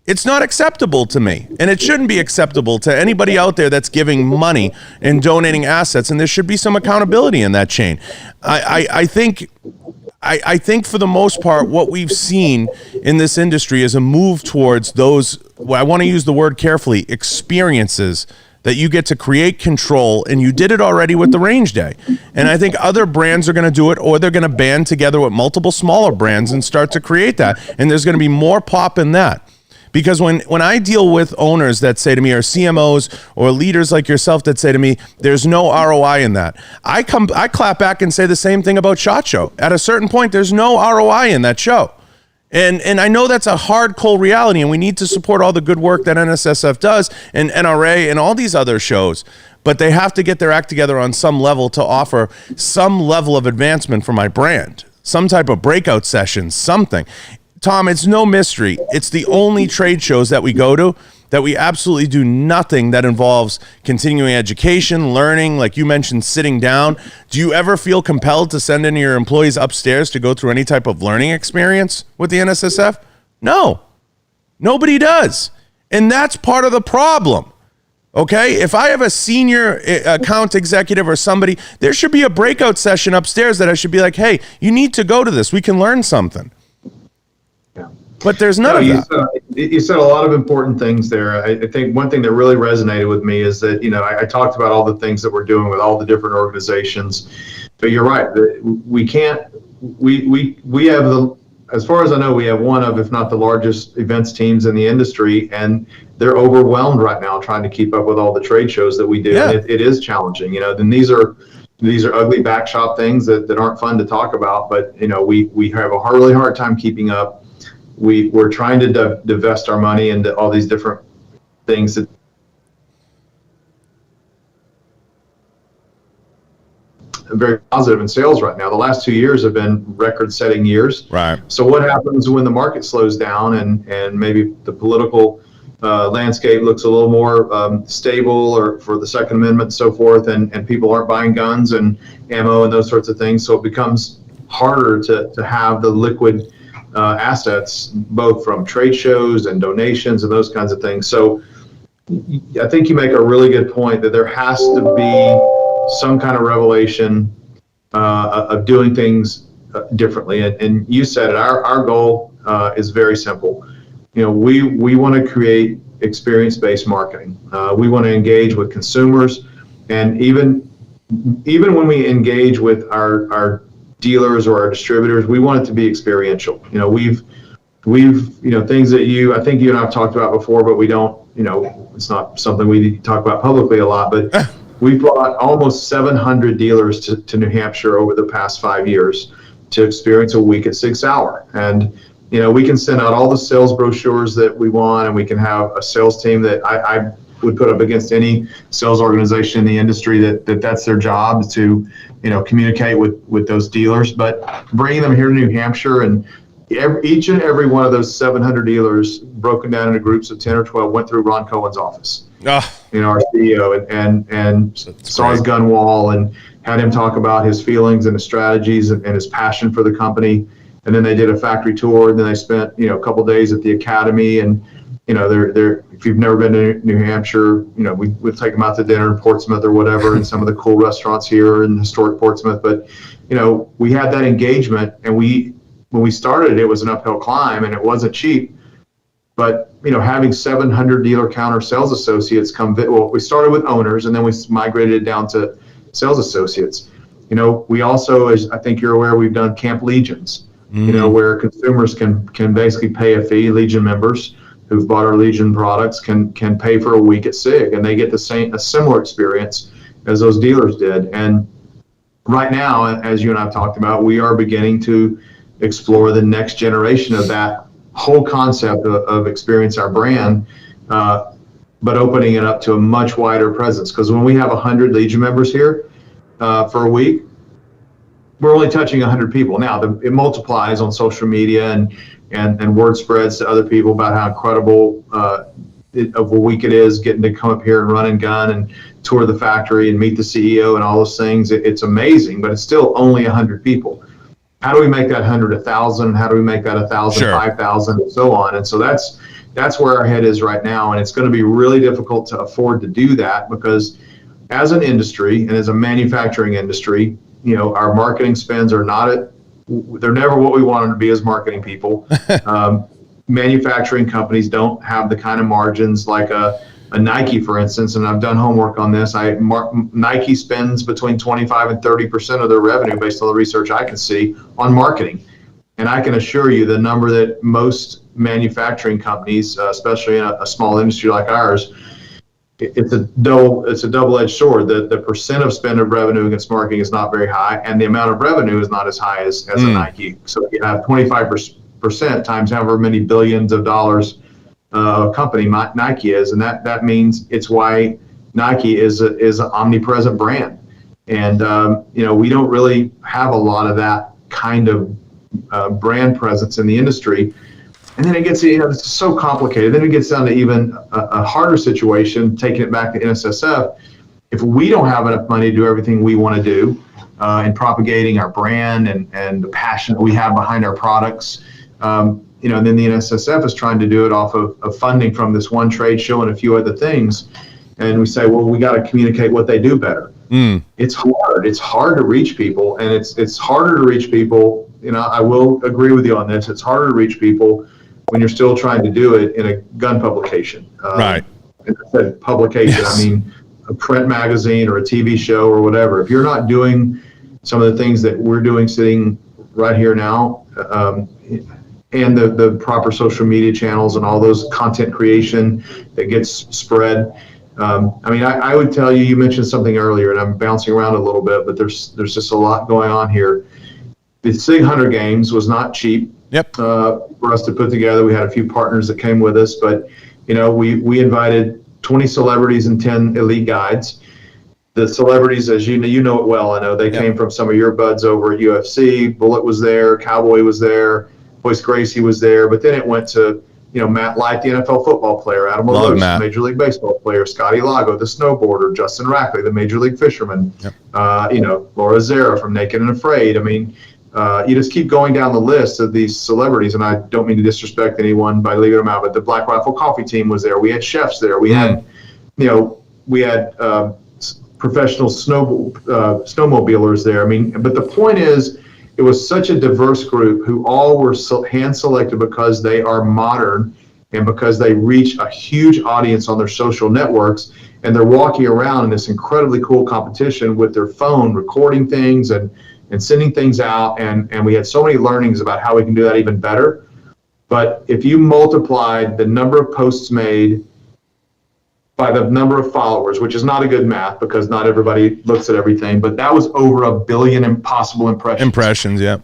It's not acceptable to me, and it shouldn't be acceptable to anybody out there that's giving money and donating assets, and there should be some accountability in that chain. I think for the most part, what we've seen in this industry is a move towards those, well, I want to use the word carefully, experiences that you get to create control, and you did it already with the range day. And I think other brands are going to do it, or they're going to band together with multiple smaller brands and start to create that. And there's going to be more pop in that. Because when I deal with owners that say to me, or CMOs or leaders like yourself that say to me, there's no ROI in that, I clap back and say the same thing about ShotShow. At a certain point, there's no ROI in that show. And I know that's a hard, cold reality, and we need to support all the good work that NSSF does and NRA and all these other shows. But they have to get their act together on some level to offer some level of advancement for my brand, some type of breakout session, something. Tom, it's no mystery. It's the only trade shows that we go to that we absolutely do nothing that involves continuing education, learning, like you mentioned, sitting down. Do you ever feel compelled to send any of your employees upstairs to go through any type of learning experience with the NSSF? No, nobody does. And that's part of the problem. Okay, if I have a senior account executive or somebody, there should be a breakout session upstairs that I should be like, hey, you need to go to this. We can learn something. But there's none of that. You said a lot of important things there. I think one thing that really resonated with me is that, I talked about all the things that we're doing with all the different organizations, but you're right. We can't, we have as far as I know, we have one of, if not the largest events teams in the industry, and they're overwhelmed right now trying to keep up with all the trade shows that we do. Yeah. And it is challenging, then these are ugly back shop things that aren't fun to talk about, but we have a really hard time keeping up. We're trying to divest our money into all these different things that are very positive in sales right now. The last 2 years have been record-setting years. Right. So what happens when the market slows down and maybe the political landscape looks a little more stable, or for the Second Amendment and so forth, and people aren't buying guns and ammo and those sorts of things. So it becomes harder to have the liquid assets, both from trade shows and donations and those kinds of things. So I think you make a really good point that there has to be some kind of revelation of doing things differently. And you said it, our goal is very simple. We want to create experience-based marketing. We want to engage with consumers, and even when we engage with our dealers or our distributors, we want it to be experiential. We've things that I think you and I have talked about before, but we don't, it's not something we talk about publicly a lot, but we've brought almost 700 dealers to New Hampshire over the past 5 years to experience a week at Sig Sauer. And, we can send out all the sales brochures that we want, and we can have a sales team that I would put up against any sales organization in the industry that's their job, to communicate with those dealers. But bringing them here to New Hampshire, and each and every one of those 700 dealers, broken down into groups of 10 or 12, went through Ron Cohen's office. Our CEO, and saw his gun wall and had him talk about his feelings and his strategies and his passion for the company. And then they did a factory tour, and then they spent a couple days at the academy, and they're if you've never been to New Hampshire, we'll take them out to dinner in Portsmouth or whatever, and some of the cool restaurants here in historic Portsmouth. But, we had that engagement, and when we started, it was an uphill climb and it wasn't cheap. But, having 700 dealer counter sales associates we started with owners, and then we migrated it down to sales associates. We also, as I think you're aware, we've done Camp Legions, where consumers can basically pay a fee. Legion members who've bought our Legion products can pay for a week at SIG, and they get a similar experience as those dealers did. And right now, as you and I have talked about, we are beginning to explore the next generation of that whole concept of experience our brand, but opening it up to a much wider presence. Because when we have 100 Legion members here for a week, we're only touching 100 people. Now, it multiplies on social media, and word spreads to other people about how incredible of a week it is, getting to come up here and run and gun and tour the factory and meet the CEO and all those things. It's amazing, but it's still only 100 people. How do we make that 100 1,000? How do we make that 1,000 Sure. 5,000, and so on? And so that's where our head is right now, and it's going to be really difficult to afford to do that, because as an industry and as a manufacturing industry, our marketing spends are they're never what we want them to be as marketing people. Manufacturing companies don't have the kind of margins like a Nike, for instance, and I've done homework on this. Nike spends between 25 and 30% of their revenue, based on the research I can see, on marketing. And I can assure you the number that most manufacturing companies, especially in a small industry like ours, it's a double-edged sword. The percent of spend of revenue against marketing is not very high, and the amount of revenue is not as high as a Nike. So you have 25% times however many billions of dollars a company Nike is, and that means it's why Nike is an omnipresent brand. And we don't really have a lot of that kind of brand presence in the industry. And then it gets, it's so complicated. Then it gets down to even a harder situation, taking it back to NSSF. If we don't have enough money to do everything we want to do in propagating our brand and the passion that we have behind our products, and then the NSSF is trying to do it off of funding from this one trade show and a few other things. And we say, well, we got to communicate what they do better. It's hard. It's hard to reach people, and it's harder to reach people. I will agree with you on this. It's harder to reach people when you're still trying to do it in a gun publication. Right. And I said publication, yes. I mean a print magazine or a TV show or whatever. If you're not doing some of the things that we're doing sitting right here now, and the proper social media channels and all those content creation that gets spread. I would tell you mentioned something earlier, and I'm bouncing around a little bit, but there's just a lot going on here. The Sig Hunter Games was not cheap. Yep. For us to put together. We had a few partners that came with us, but we invited 20 celebrities and 10 elite guides. The celebrities, as you know it well, I know they came from some of your buds over at UFC. Bullet was there, Cowboy was there, Hoist Gracie was there, but then it went to Matt Light, the NFL football player, Adam LaRoche, Major League Baseball player, Scotty Lago, the snowboarder, Justin Rackley, the Major League fisherman, Laura Zera from Naked and Afraid. You just keep going down the list of these celebrities, and I don't mean to disrespect anyone by leaving them out, but the Black Rifle Coffee team was there. We had chefs there. We had, professional snowmobilers there. But the point is, it was such a diverse group who all were hand-selected because they are modern and because they reach a huge audience on their social networks, and they're walking around in this incredibly cool competition with their phone, recording things and sending things out, and we had so many learnings about how we can do that even better. But if you multiplied the number of posts made by the number of followers, which is not a good math because not everybody looks at everything, but that was over 1 billion impossible impressions. Yeah.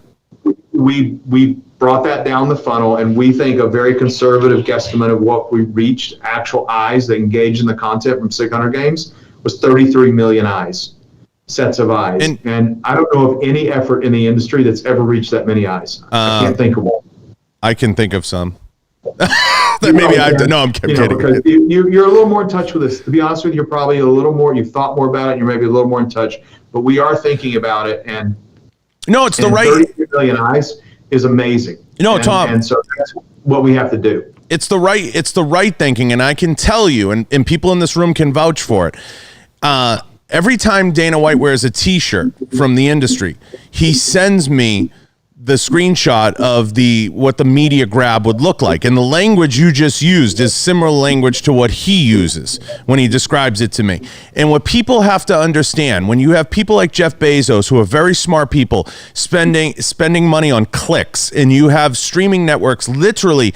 We brought that down the funnel, and we think a very conservative guesstimate of what we reached, actual eyes that engaged in the content from Sig Hunter Games, was 33 million eyes. Sets of eyes, and I don't know of any effort in the industry that's ever reached that many eyes. I can't think of one. I can think of some. Maybe I'm kidding. Because you're a little more in touch with this. To be honest with you, you're probably a little more. You've thought more about it. And you're maybe a little more in touch. But we are thinking about it, and it's the right. 33 million eyes is amazing. Tom, and so that's what we have to do. It's the right thinking, and I can tell you, and people in this room can vouch for it. Every time Dana White wears a T-shirt from the industry, he sends me the screenshot of what the media grab would look like. And the language you just used is similar language to what he uses when he describes it to me. And what people have to understand, when you have people like Jeff Bezos, who are very smart people, spending money on clicks, and you have streaming networks literally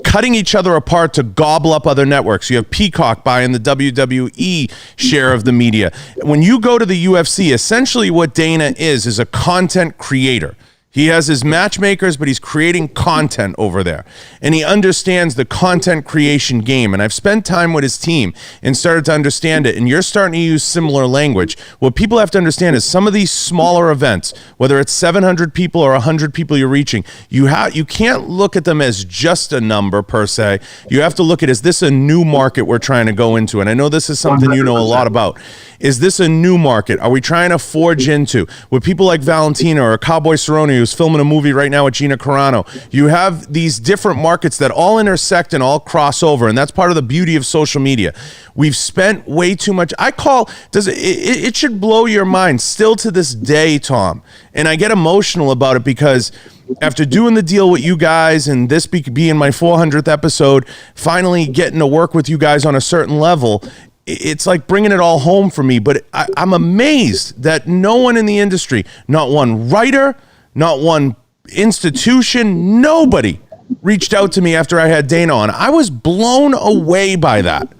cutting each other apart to gobble up other networks. You have Peacock buying the WWE share of the media. When you go to the UFC, essentially what Dana is a content creator. He has his matchmakers, but he's creating content over there. And he understands the content creation game. And I've spent time with his team and started to understand it. And you're starting to use similar language. What people have to understand is some of these smaller events, whether it's 700 people or 100 people you're reaching, you can't look at them as just a number per se. You have to look at, is this a new market we're trying to go into? And I know this is something you know a lot about. Is this a new market? Are we trying to forge into? With people like Valentina or Cowboy Cerrone, who's filming a movie right now with Gina Carano, you have these different markets that all intersect and all cross over, and that's part of the beauty of social media. We've spent way too much. It should blow your mind still to this day, Tom. And I get emotional about it because after doing the deal with you guys and this being my 400th episode, finally getting to work with you guys on a certain level, it's like bringing it all home for me. But I'm amazed that no one in the industry, not one writer, not one institution, nobody reached out to me after I had Dana on. I was blown away by that,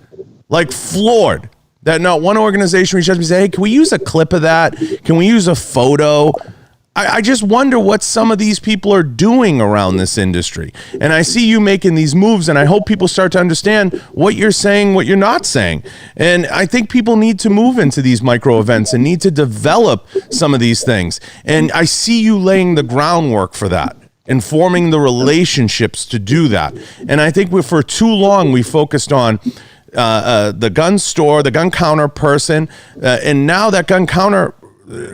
like floored that not one organization reached out to me and said, hey, can we use a clip of that? Can we use a photo? I just wonder what some of these people are doing around this industry. And I see you making these moves, and I hope people start to understand what you're saying, what you're not saying. And I think people need to move into these micro events and need to develop some of these things. And I see you laying the groundwork for that and forming the relationships to do that. And I think for too long, we focused on the gun store, the gun counter person, and now that gun counter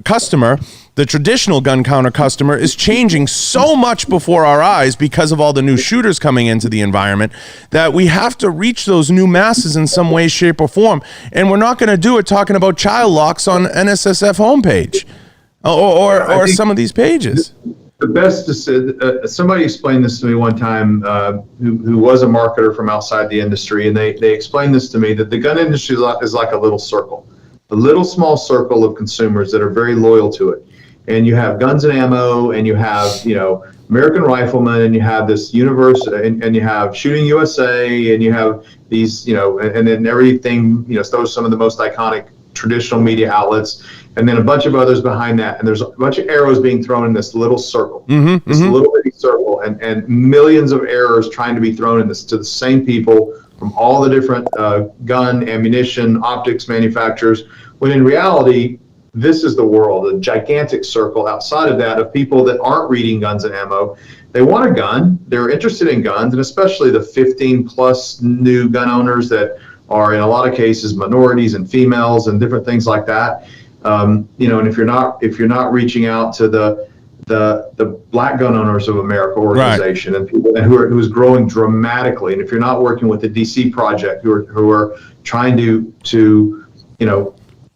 customer, the traditional gun counter customer, is changing so much before our eyes because of all the new shooters coming into the environment that we have to reach those new masses in some way, shape, or form. And we're not going to do it talking about child locks on NSSF homepage or some of these pages. The best is somebody explained this to me one time who was a marketer from outside the industry, and they explained this to me, that the gun industry is like a little circle, a little small circle of consumers that are very loyal to it. And you have Guns and Ammo, and you have, American Rifleman, and you have this university, and you have Shooting USA, and you have these, and then everything, those some of the most iconic traditional media outlets, and then a bunch of others behind that. And there's a bunch of arrows being thrown in this little circle, little bitty circle, and millions of arrows trying to be thrown in this to the same people from all the different gun, ammunition, optics manufacturers, when in reality, this is the world, a gigantic circle outside of that of people that aren't reading Guns and Ammo. They want a gun, they're interested in guns, and especially the 15 plus new gun owners that are in a lot of cases minorities and females and different things like that. And if you're not reaching out to the Black Gun Owners of America organization, right, and people who is growing dramatically, and if you're not working with the DC Project, who are trying to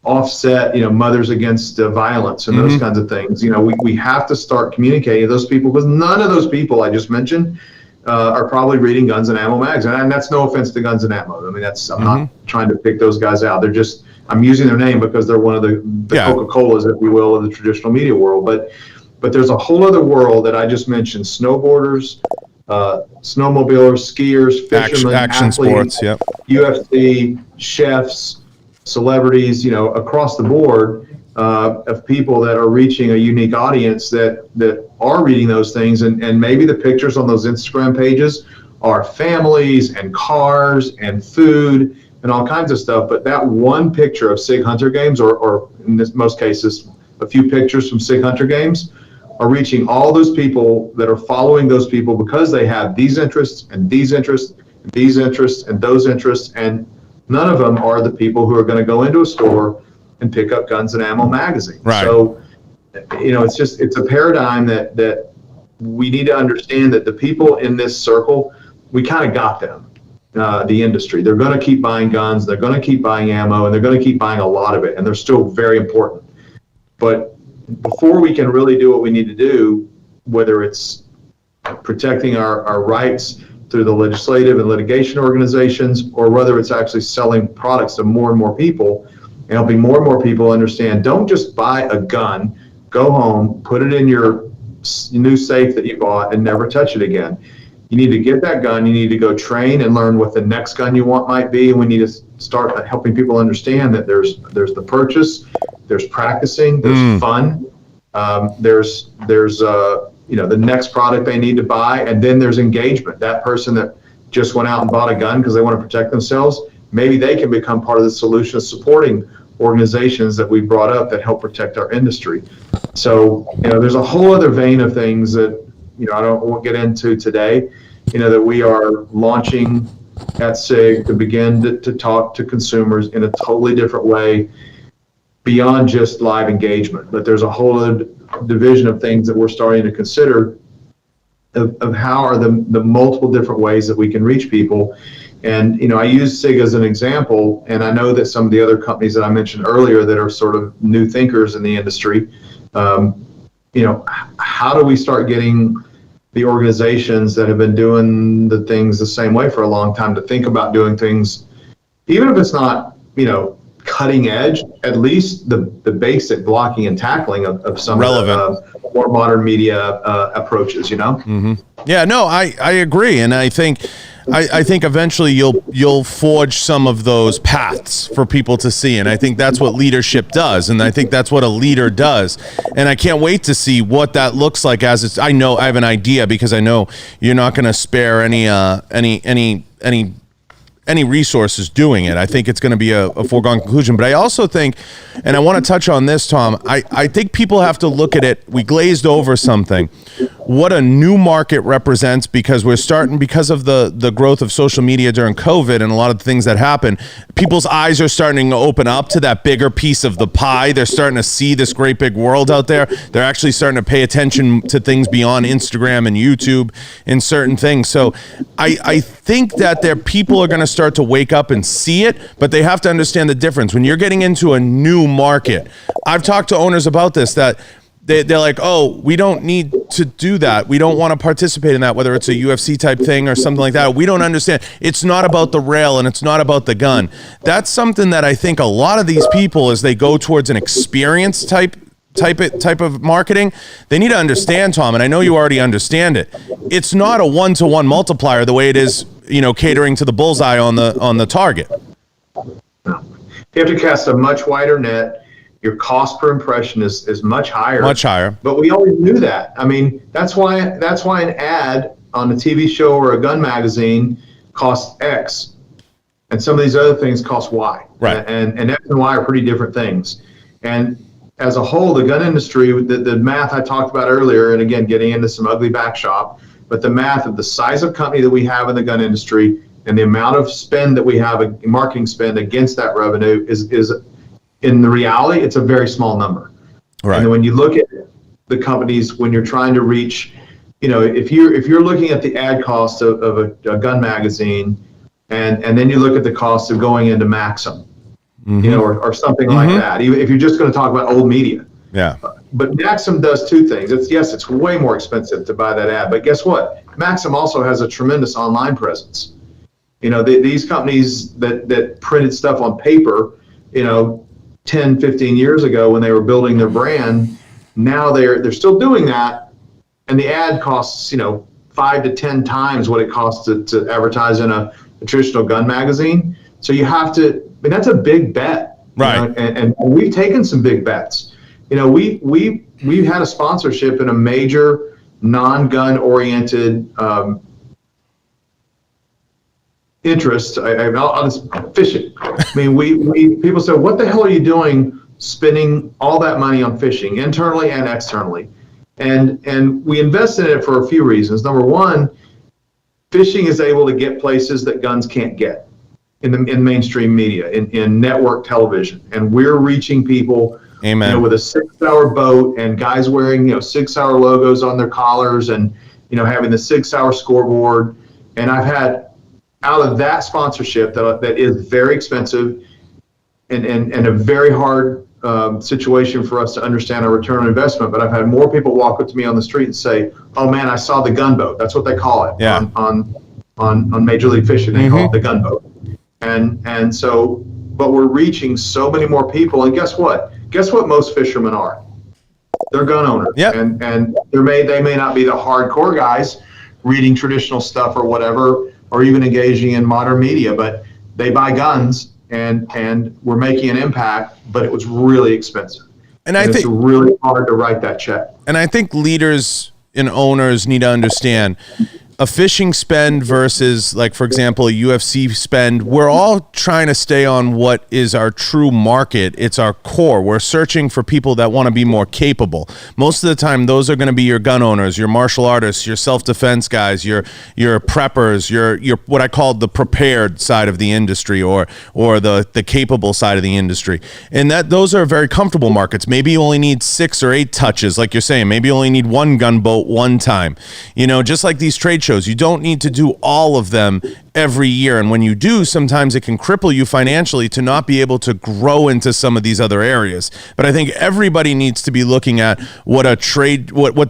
offset, mothers against violence and those kinds of things. We have to start communicating to those people, because none of those people I just mentioned are probably reading Guns and Ammo mags. And that's no offense to Guns and Ammo. I mean, I'm not trying to pick those guys out. They're just, I'm using their name because they're one of the Coca-Colas, if you will, of the traditional media world. But there's a whole other world that I just mentioned: snowboarders, snowmobilers, skiers, fishermen, action athletes, sports, yep, UFC, chefs, celebrities, across the board, of people that are reaching a unique audience that are reading those things. And maybe the pictures on those Instagram pages are families and cars and food and all kinds of stuff. But that one picture of Sig Hunter Games, or in most cases, a few pictures from Sig Hunter Games, are reaching all those people that are following those people because they have these interests and these interests and these interests and those interests, and none of them are the people who are going to go into a store and pick up Guns and Ammo magazine. Right. So, it's a paradigm that we need to understand, that the people in this circle we kind of got them. The industry. They're going to keep buying guns, they're going to keep buying ammo, and they're going to keep buying a lot of it, and they're still very important. But before we can really do what we need to do, whether it's protecting our rights through the legislative and litigation organizations, or whether it's actually selling products to more and more people and helping more and more people understand, don't just buy a gun, go home, put it in your new safe that you bought, and never touch it again. You need to get that gun. You need to go train and learn what the next gun you want might be. And we need to start helping people understand that there's the purchase, there's practicing, there's fun, there's the next product they need to buy, and then there's engagement. That person that just went out and bought a gun because they want to protect themselves, maybe they can become part of the solution of supporting organizations that we brought up that help protect our industry. So there's a whole other vein of things that I won't get into today, that we are launching at SIG to begin to talk to consumers in a totally different way beyond just live engagement. But there's a whole other division of things that we're starting to consider of how are the multiple different ways that we can reach people. And, I use SIG as an example, and I know that some of the other companies that I mentioned earlier that are sort of new thinkers in the industry, how do we start getting the organizations that have been doing the things the same way for a long time to think about doing things, even if it's not, cutting edge, at least the basic blocking and tackling of some relevant, of the more modern media approaches, Mm-hmm. Yeah, no, I agree. And I think eventually you'll forge some of those paths for people to see. And I think that's what leadership does. And I think that's what a leader does. And I can't wait to see what that looks like I know I have an idea, because I know you're not going to spare any resources doing it. I think it's going to be a foregone conclusion. But I also think, and I want to touch on this, Tom, I think people have to look at it. We glazed over something. What a new market represents, because because of the growth of social media during COVID and a lot of the things that happen, people's eyes are starting to open up to that bigger piece of the pie. They're starting to see this great big world out there. They're actually starting to pay attention to things beyond Instagram and YouTube and certain things. So I think that people are going to start to wake up and see it, but they have to understand the difference. When you're getting into a new market, I've talked to owners about this, that they're like, oh, we don't need to do that. We don't want to participate in that, whether it's a UFC type thing or something like that. We don't understand. It's not about the rail and it's not about the gun. That's something that I think a lot of these people, as they go towards an experience type of marketing, they need to understand, Tom, and I know you already understand it. It's not a one-to-one multiplier the way it is, catering to the bullseye on the target. No. You have to cast a much wider net. Your cost per impression is much higher. Much higher. But we always knew that. I mean, that's why an ad on a TV show or a gun magazine costs X, and some of these other things cost Y. Right. And X and Y are pretty different things. And as a whole, the gun industry, the math I talked about earlier, and again, getting into some ugly back shop, but the math of the size of company that we have in the gun industry and the amount of spend that we have, marketing spend against that revenue is in the reality, it's a very small number. Right. And when you look at the companies, when you're trying to reach, if you're looking at the ad cost of a gun magazine, and then you look at the cost of going into Maxim, or something like that. Even if you're just going to talk about old media. Yeah. But Maxim does two things. It's way more expensive to buy that ad, but guess what? Maxim also has a tremendous online presence. These companies that printed stuff on paper, 10, 15 years ago when they were building their brand, now they're still doing that, and the ad costs 5 to 10 times what it costs to advertise in a traditional gun magazine. So you have to. I mean, that's a big bet, right? And we've taken some big bets. We've had a sponsorship in a major non-gun oriented interest. I'll just fishing. I mean, we people say, what the hell are you doing spending all that money on fishing, internally and externally? And we invested in it for a few reasons. Number one, fishing is able to get places that guns can't get in mainstream media, in network television, and we're reaching people. Amen. With a Sig Sauer boat and guys wearing Sig Sauer logos on their collars, and having the Sig Sauer scoreboard. And I've had out of that sponsorship that is very expensive and a very hard situation for us to understand our return on investment. But I've had more people walk up to me on the street and say, "Oh man, I saw the gunboat." That's what they call it on Major League Fishing. They call it the gunboat. And so, but we're reaching so many more people. And guess what? Guess what most fishermen are? They're gun owners. Yep. And they may not be the hardcore guys reading traditional stuff or whatever, or even engaging in modern media, but they buy guns and we're making an impact, but it was really expensive. And I think it's really hard to write that check. And I think leaders and owners need to understand a fishing spend versus, like, for example, a UFC spend. We're all trying to stay on what is our true market. It's our core. We're searching for people that want to be more capable. Most of the time, those are going to be your gun owners, your martial artists, your self-defense guys, your preppers, your what I call the prepared side of the industry, or the capable side of the industry. And those are very comfortable markets. Maybe you only need 6 or 8 touches, like you're saying. Maybe you only need one gunboat one time. Just like these trade shows, you don't need to do all of them every year. And when you do, sometimes it can cripple you financially to not be able to grow into some of these other areas. But I think everybody needs to be looking at what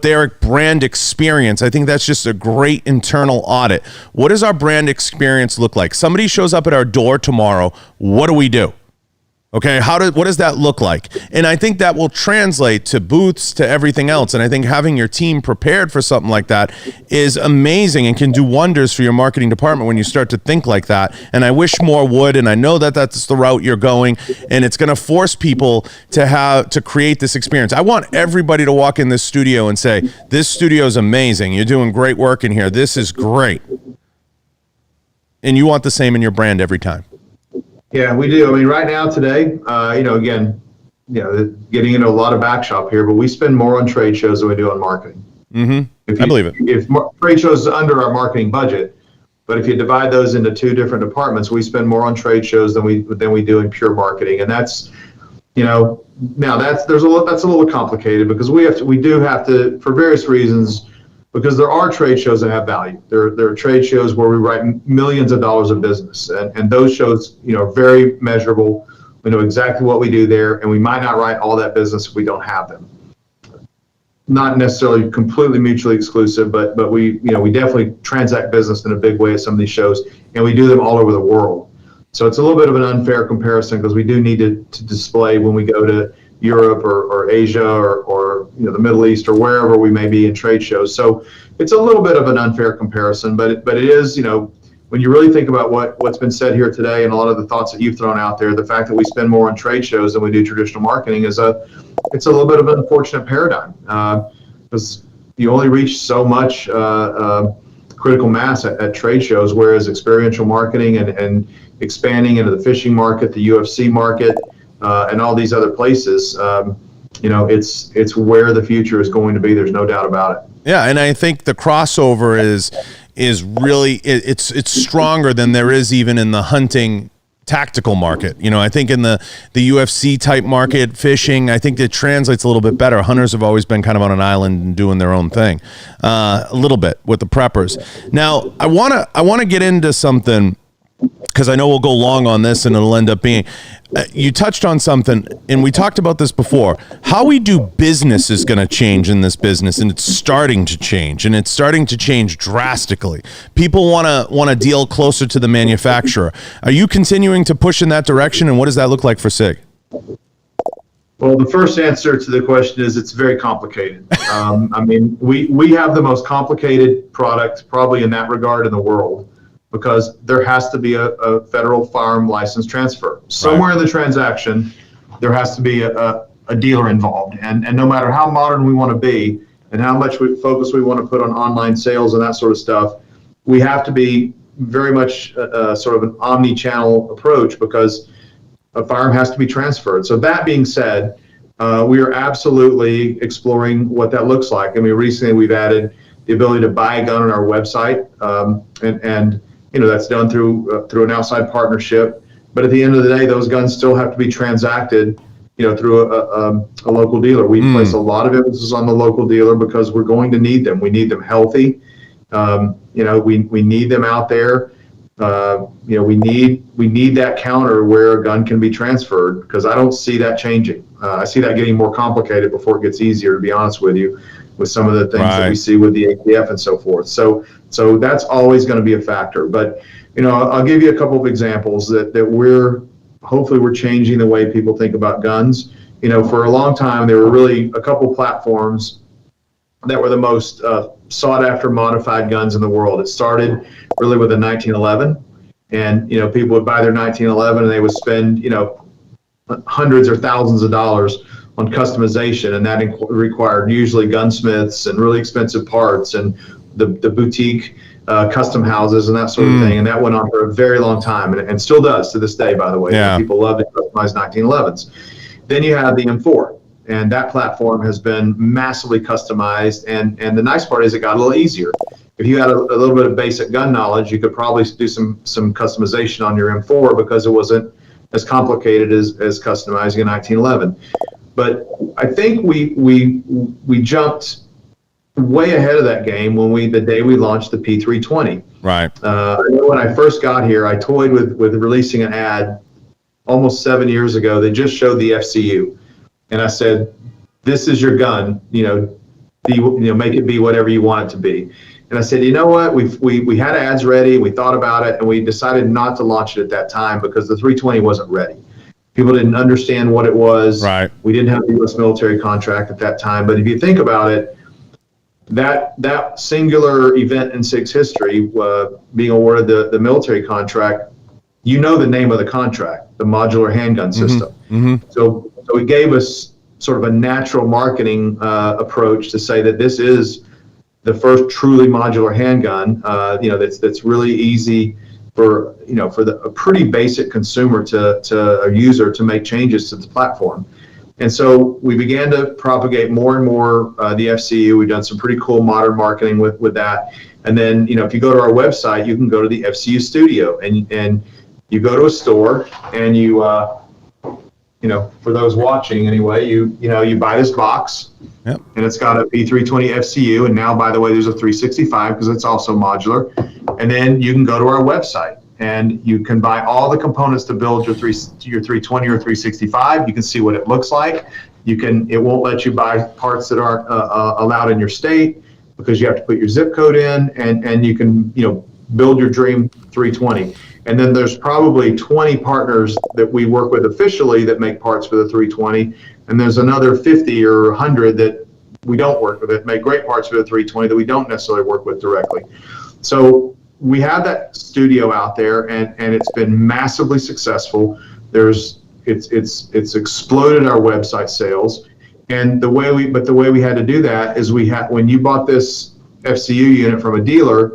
their brand experience. I think that's just a great internal audit. What does our brand experience look like? Somebody shows up at our door tomorrow. What do we do? Okay, what does that look like? And I think that will translate to booths, to everything else. And I think having your team prepared for something like that is amazing and can do wonders for your marketing department when you start to think like that. And I wish more would, and I know that that's the route you're going, and it's going to force people to create this experience. I want everybody to walk in this studio and say, "This studio is amazing. You're doing great work in here. This is great." And you want the same in your brand every time. Yeah, we do. I mean, right now, today, again, getting into a lot of backshop here, but we spend more on trade shows than we do on marketing. Mm-hmm. I believe it. If trade shows is under our marketing budget, but if you divide those into 2 different departments, we spend more on trade shows than we do in pure marketing. And that's, now that's a little complicated because we do have to, for various reasons, because there are trade shows that have value. There are trade shows where we write millions of dollars of business, and those shows, are very measurable. We know exactly what we do there, and we might not write all that business if we don't have them. Not necessarily completely mutually exclusive, but we definitely transact business in a big way at some of these shows, and we do them all over the world. So it's a little bit of an unfair comparison because we do need to display when we go to Europe or Asia or the Middle East or wherever we may be in trade shows. So it's a little bit of an unfair comparison, but it is, when you really think about what's been said here today and a lot of the thoughts that you've thrown out there, the fact that we spend more on trade shows than we do traditional marketing it's a little bit of an unfortunate paradigm because you only reach so much critical mass at trade shows, whereas experiential marketing and expanding into the fishing market, the UFC market, and all these other places, it's where the future is going to be. There's no doubt about it. Yeah, and I think the crossover is really it's stronger than there is even in the hunting tactical market. I think in the UFC type market, fishing, I think it translates a little bit better. Hunters have always been kind of on an island and doing their own thing, a little bit with the preppers. Now, I wanna get into something, because I know we'll go long on this and it'll end up being, you touched on something, and we talked about this before. How we do business is going to change in this business, and it's starting to change, and it's starting to change drastically. People want to deal closer to the manufacturer. Are you continuing to push in that direction, and what does that look like for SIG? Well, the first answer to the question is it's very complicated. I mean, we have the most complicated product probably in that regard in the world, because there has to be a federal firearm license transfer. Somewhere in the transaction, there has to be a dealer involved. And no matter how modern we want to be and how much focus we want to put on online sales and that sort of stuff, we have to be very much sort of an omni-channel approach because a firearm has to be transferred. So that being said, we are absolutely exploring what that looks like. I mean, recently we've added the ability to buy a gun on our website, and that's done through an outside partnership. But at the end of the day, those guns still have to be transacted, through a local dealer. We place a lot of emphasis on the local dealer because we're going to need them. We need them healthy. we need them out there. We need that counter where a gun can be transferred, because I don't see that changing. I see that getting more complicated before it gets easier, to be honest with you, with some of the things that we see with the ATF and so forth. So that's always going to be a factor. But, I'll give you a couple of examples that hopefully we're changing the way people think about guns. For a long time, there were really a couple platforms that were the most sought after modified guns in the world. It started really with a 1911, and people would buy their 1911 and they would spend hundreds or thousands of dollars on customization, and that required usually gunsmiths and really expensive parts and the boutique custom houses and that sort of thing. And that went on for a very long time, and still does to this day, by the way. People love to customize 1911s. Then you have the M4, and that platform has been massively customized, and the nice part is it got a little easier. If you had a little bit of basic gun knowledge, you could probably do some customization on your M4 because it wasn't as complicated as customizing a 1911. But I think we jumped way ahead of that game the day we launched the P320. Right. When I first got here, I toyed with releasing an ad almost 7 years ago that just showed the FCU, and I said, "This is your gun. Make it be whatever you want it to be." And I said, you know what? We had ads ready. We thought about it, and we decided not to launch it at that time because the 320 wasn't ready. People didn't understand what it was. Right. We didn't have the U.S. military contract at that time. But if you think about it, that singular event in SIG's history, being awarded the military contract, the name of the contract, the modular handgun system. So it gave us sort of a natural marketing approach to say that this is the first truly modular handgun, that's really easy for a pretty basic consumer to a user to make changes to the platform. And so we began to propagate more and more the FCU. We've done some pretty cool modern marketing with that. And then, if you go to our website, you can go to the FCU studio and you go to a store and you, for those watching anyway, you buy this box. Yep. And it's got a P320 FCU, and now, by the way, there's a 365 because it's also modular. And then you can go to our website and you can buy all the components to build your 320 or 365. You can see what it looks like. It won't let you buy parts that aren't allowed in your state because you have to put your zip code in, and you can build your dream 320. And then there's probably 20 partners that we work with officially that make parts for the 320. And there's another 50 or 100 that we don't work with that make great parts for the 320 that we don't necessarily work with directly. So we have that studio out there, and it's been massively successful. It's exploded our website sales. And the way we had to do that is when you bought this FCU unit from a dealer,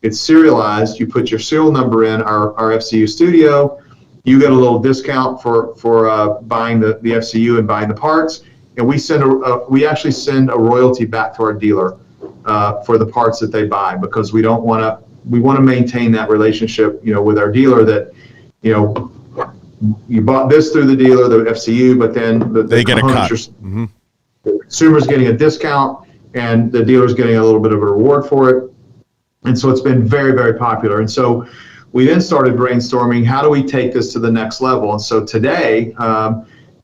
it's serialized. You put your serial number in our FCU studio. You get a little discount for buying the FCU and buying the parts. And we actually send a royalty back to our dealer for the parts that they buy, because we want to maintain that relationship, with our dealer, that, you bought this through the dealer, the FCU, but then they get a cut. The consumer's getting a discount and the dealer's getting a little bit of a reward for it. And so it's been very, very popular. And so we then started brainstorming, how do we take this to the next level? And so today,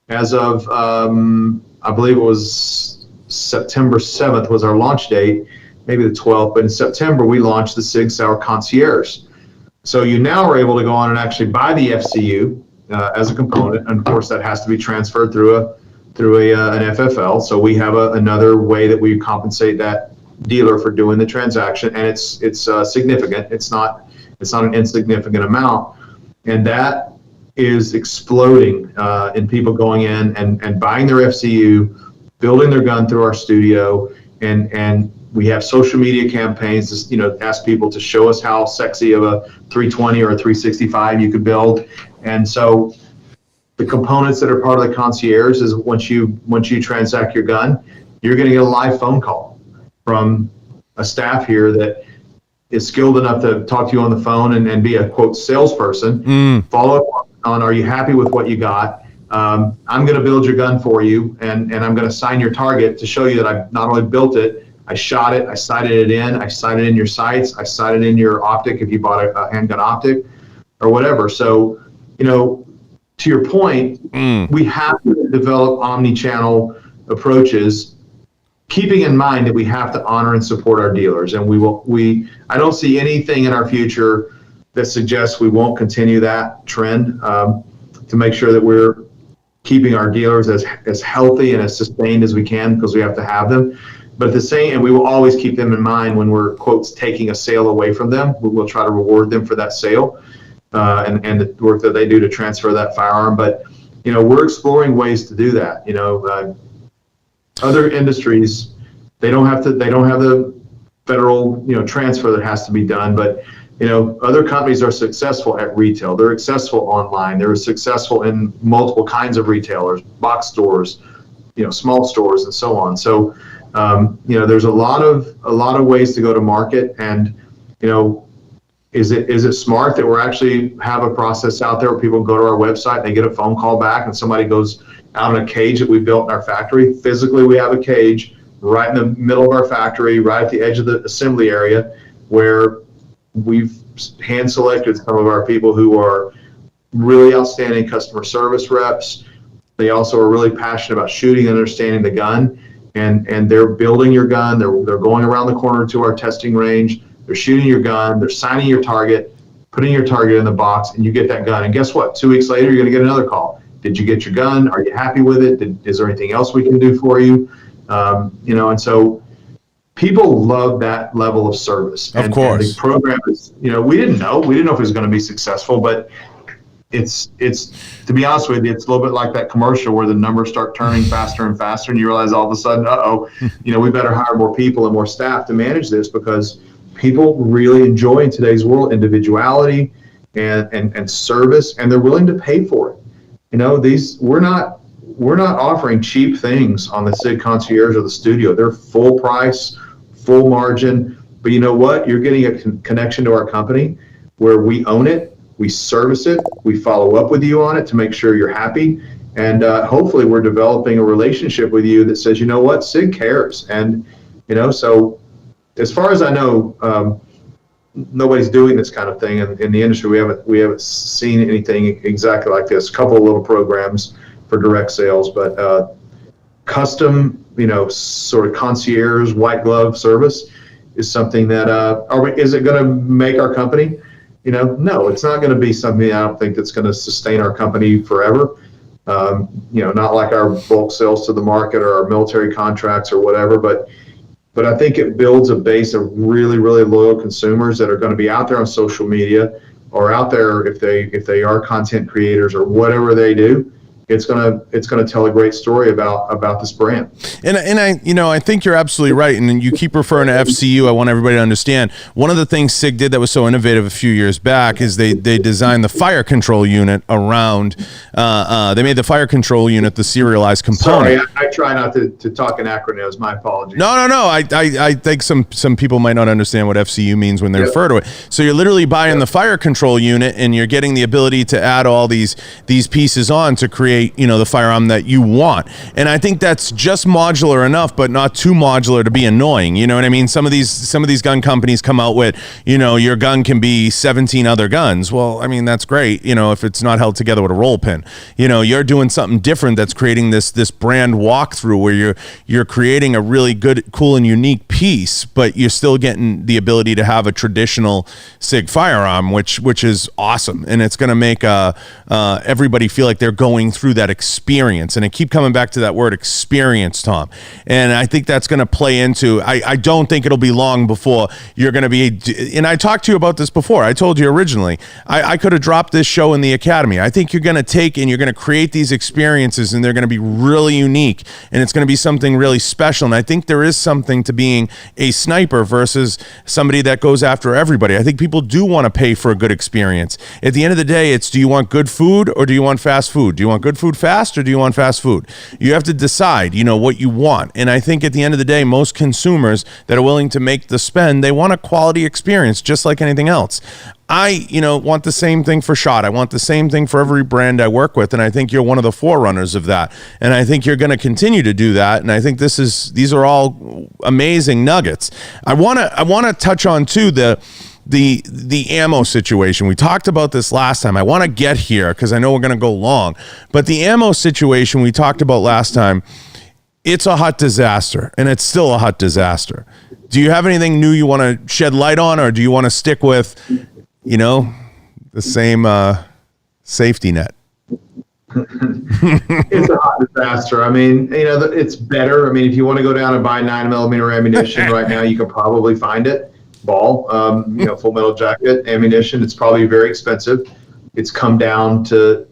as of, I believe it was September 7th was our launch date, maybe the 12th, but in September we launched the Sig Sauer Concierge. So you now are able to go on and actually buy the FCU as a component. And of course that has to be transferred through an FFL. So we have another way that we compensate that dealer for doing the transaction, and it's significant. It's not an insignificant amount, and that is exploding in people going in and buying their FCU, building their gun through our studio, and we have social media campaigns to ask people to show us how sexy of a 320 or a 365 you could build. And so the components that are part of the concierge is once you transact your gun, you're going to get a live phone call from a staff here that is skilled enough to talk to you on the phone and be a quote salesperson. Follow up on, are you happy with what you got? I'm going to build your gun for you, and I'm going to sign your target to show you that I've not only built it, I shot it, I sighted it in, I sighted in your sights, I sighted in your optic if you bought a handgun optic or whatever. So, to your point, we have to develop omni-channel approaches, keeping in mind that we have to honor and support our dealers. And I don't see anything in our future that suggests we won't continue that trend, to make sure that we're keeping our dealers as healthy and as sustained as we can, because we have to have them. But at the same, and we will always keep them in mind when we're, quotes, taking a sale away from them. We will try to reward them for that sale, and the work that they do to transfer that firearm. But, we're exploring ways to do that. Other industries, they don't have the federal, transfer that has to be done. But, other companies are successful at retail. They're successful online. They're successful in multiple kinds of retailers, box stores, small stores, and so on. So, there's a lot of ways to go to market. And, is it smart that we're actually have a process out there where people go to our website and they get a phone call back and somebody goes out in a cage that we built in our factory? Physically, we have a cage right in the middle of our factory, right at the edge of the assembly area, where we've hand selected some of our people who are really outstanding customer service reps. They also are really passionate about shooting and understanding the gun, and they're building your gun. They're going around the corner to our testing range. They're shooting your gun. They're signing your target, putting your target in the box, and you get that gun. And guess what? 2 weeks later, you're going to get another call. Did you get your gun? Are you happy with it? Is there anything else we can do for you? And so people love that level of service. Of course. And the program is, we didn't know if it was going to be successful, but it's to be honest with you, it's a little bit like that commercial where the numbers start turning faster and faster, and you realize all of a sudden, we better hire more people and more staff to manage this, because people really enjoy in today's world individuality and service, and they're willing to pay for it. We're not offering cheap things on the Sig Concierge or the Studio. They're full price, full margin. But you know what? You're getting a connection to our company where we own it, we service it, we follow up with you on it to make sure you're happy, and hopefully we're developing a relationship with you that says, you know what, Sig cares. And so as far as I know, nobody's doing this kind of thing in the industry. We haven't seen anything exactly like this. A couple of little programs for direct sales, but custom, sort of concierge, white glove service is something that is it going to make our company? No, it's not going to be something, I don't think, that's going to sustain our company forever. Not like our bulk sales to the market or our military contracts or whatever, but I think it builds a base of really, really loyal consumers that are going to be out there on social media, or out there if they are content creators or whatever they do. It's gonna tell a great story about this brand. And I think you're absolutely right. And you keep referring to FCU. I want everybody to understand, one of the things Sig did that was so innovative a few years back is they designed the fire control unit around. They made the fire control unit the serialized component. Sorry, I try not to talk in acronyms. My apologies. No. I think some people might not understand what FCU means when they refer to it. So you're literally buying the fire control unit, and you're getting the ability to add all these pieces on to create the firearm that you want. And I think that's just modular enough, but not too modular to be annoying. You know what I mean? Some of these gun companies come out with, your gun can be 17 other guns. Well, I mean, that's great, if it's not held together with a roll pin. You're doing something different that's creating this brand walkthrough where you're creating a really good, cool, and unique piece, but you're still getting the ability to have a traditional Sig firearm, which is awesome. And it's going to make everybody feel like they're going through that experience. And I keep coming back to that word experience, Tom. And I think that's going to play into, I don't think it'll be long before you're going to be, and I talked to you about this before. I told you originally, I could have dropped this show in the Academy. I think you're going to take and you're going to create these experiences, and they're going to be really unique, and it's going to be something really special. And I think there is something to being a sniper versus somebody that goes after everybody. I think people do want to pay for a good experience. At the end of the day, it's, do you want good food or do you want fast food? Do you want good good food fast, or do you want fast food? You have to decide, what you want. And I think at the end of the day, most consumers that are willing to make the spend, they want a quality experience, just like anything else. I, want the same thing for SHOT. I want the same thing for every brand I work with, and I think you're one of the forerunners of that. And I think you're going to continue to do that. And I think these are all amazing nuggets. I want to touch on too the ammo situation. We talked about this last time. I want to get here because I know we're going to go long. But the ammo situation we talked about last time, it's a hot disaster, and it's still a hot disaster. Do you have anything new you want to shed light on, or do you want to stick with, the same safety net? It's a hot disaster. I mean, it's better. I mean, if you want to go down and buy 9mm ammunition right now, you can probably find it. Ball, full metal jacket ammunition. It's probably very expensive. It's come down to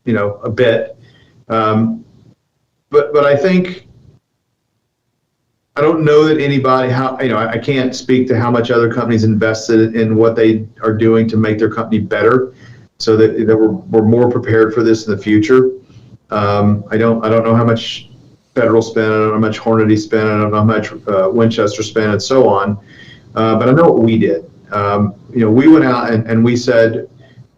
a bit. But I think, I don't know that anybody, I can't speak to how much other companies invested in what they are doing to make their company better, so that we're more prepared for this in the future. I don't know how much Federal spent, I don't know how much Hornady spent, I don't know how much Winchester spent, and so on. But I know what we did. We went out and we said,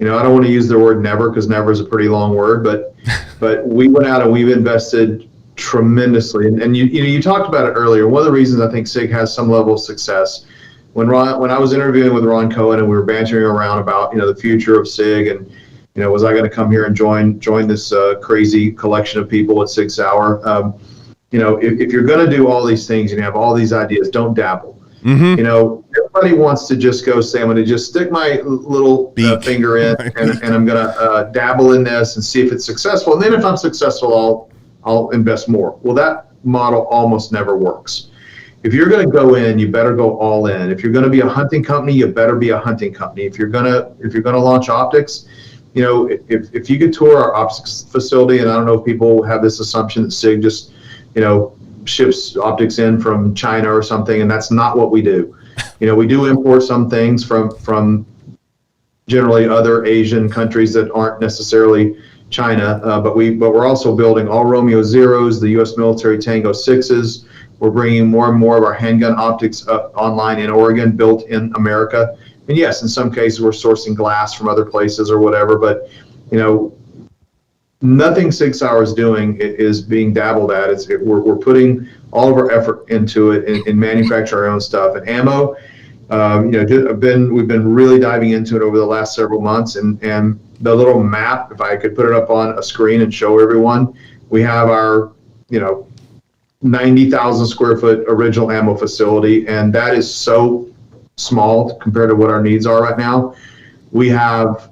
I don't want to use the word never, because never is a pretty long word, but we went out and we've invested tremendously. And you talked about it earlier. One of the reasons I think SIG has some level of success, when I was interviewing with Ron Cohen and we were bantering around about the future of SIG, and was I going to come here and join this crazy collection of people at Sig Sauer? If you're going to do all these things and you have all these ideas, don't dabble. Mm-hmm. Everybody wants to just go say, I'm going to just stick my little finger in and I'm going to dabble in this and see if it's successful. And then if I'm successful, I'll invest more. Well, that model almost never works. If you're going to go in, you better go all in. If you're going to be a hunting company, you better be a hunting company. If you're going to launch optics, if you could tour our optics facility, and I don't know if people have this assumption that SIG just, ships optics in from China or something, and that's not what we do. We do import some things from generally other Asian countries that aren't necessarily China, but we're also building all Romeo Zeros, the U.S. military Tango 6s. We're bringing more and more of our handgun optics online in Oregon, built in America. And yes, in some cases we're sourcing glass from other places or whatever, but nothing Sig Sauer is doing is being dabbled at. We're putting all of our effort into it and manufacture our own stuff. And ammo, we've been really diving into it over the last several months. And the little map, if I could put it up on a screen and show everyone, we have our 90,000 square foot original ammo facility, and that is so small compared to what our needs are right now. We have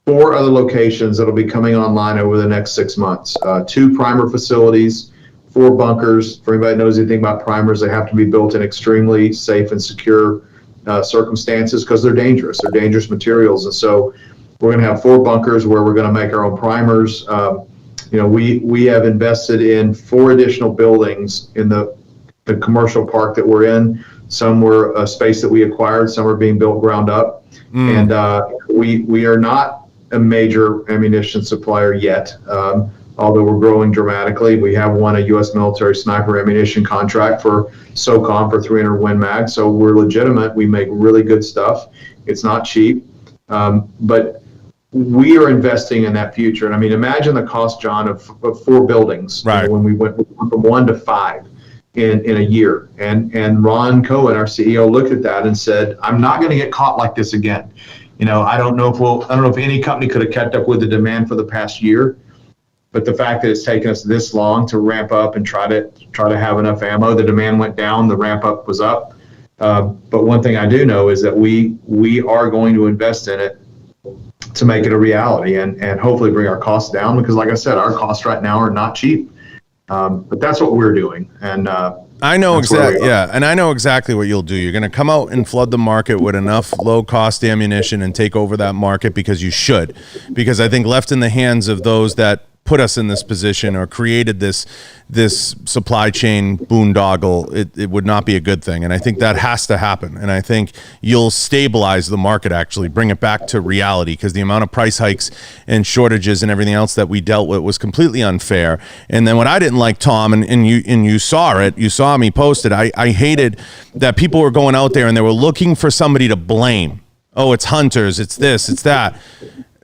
4 other locations that'll be coming online over the next 6 months. 2 primer facilities, 4 bunkers. For anybody that knows anything about primers, they have to be built in extremely safe and secure circumstances because they're dangerous. They're dangerous materials. And so we're going to have 4 bunkers where we're going to make our own primers. We have invested in 4 additional buildings in the commercial park that we're in. Some were a space that we acquired. Some are being built ground up. And we are not a major ammunition supplier yet, although we're growing dramatically. We have won a U.S. military sniper ammunition contract for SOCOM for 300 Win Mag, so we're legitimate. We make really good stuff. It's not cheap, but we are investing in that future. And I mean, imagine the cost, John, of 4 buildings. Right. When we went from 1 to 5 in a year. And Ron Cohen, our CEO, looked at that and said, I'm not going to get caught like this again. I don't know if any company could have kept up with the demand for the past year, but the fact that it's taken us this long to ramp up and try to have enough ammo, the demand went down, the ramp up was up. But one thing I do know is that we are going to invest in it to make it a reality and hopefully bring our costs down, because like I said, our costs right now are not cheap. But that's what we're doing. And I know exactly. Yeah, and I know exactly what you'll do. You're going to come out and flood the market with enough low-cost ammunition and take over that market because you should. Because I think left in the hands of those that put us in this position or created this supply chain boondoggle, it would not be a good thing. And I think that has to happen. And I think you'll stabilize the market, actually bring it back to reality, because the amount of price hikes and shortages and everything else that we dealt with was completely unfair. And then what I didn't like, Tom, and you saw it, you saw me post it, I hated that people were going out there and they were looking for somebody to blame. Oh, it's hunters, it's this, it's that.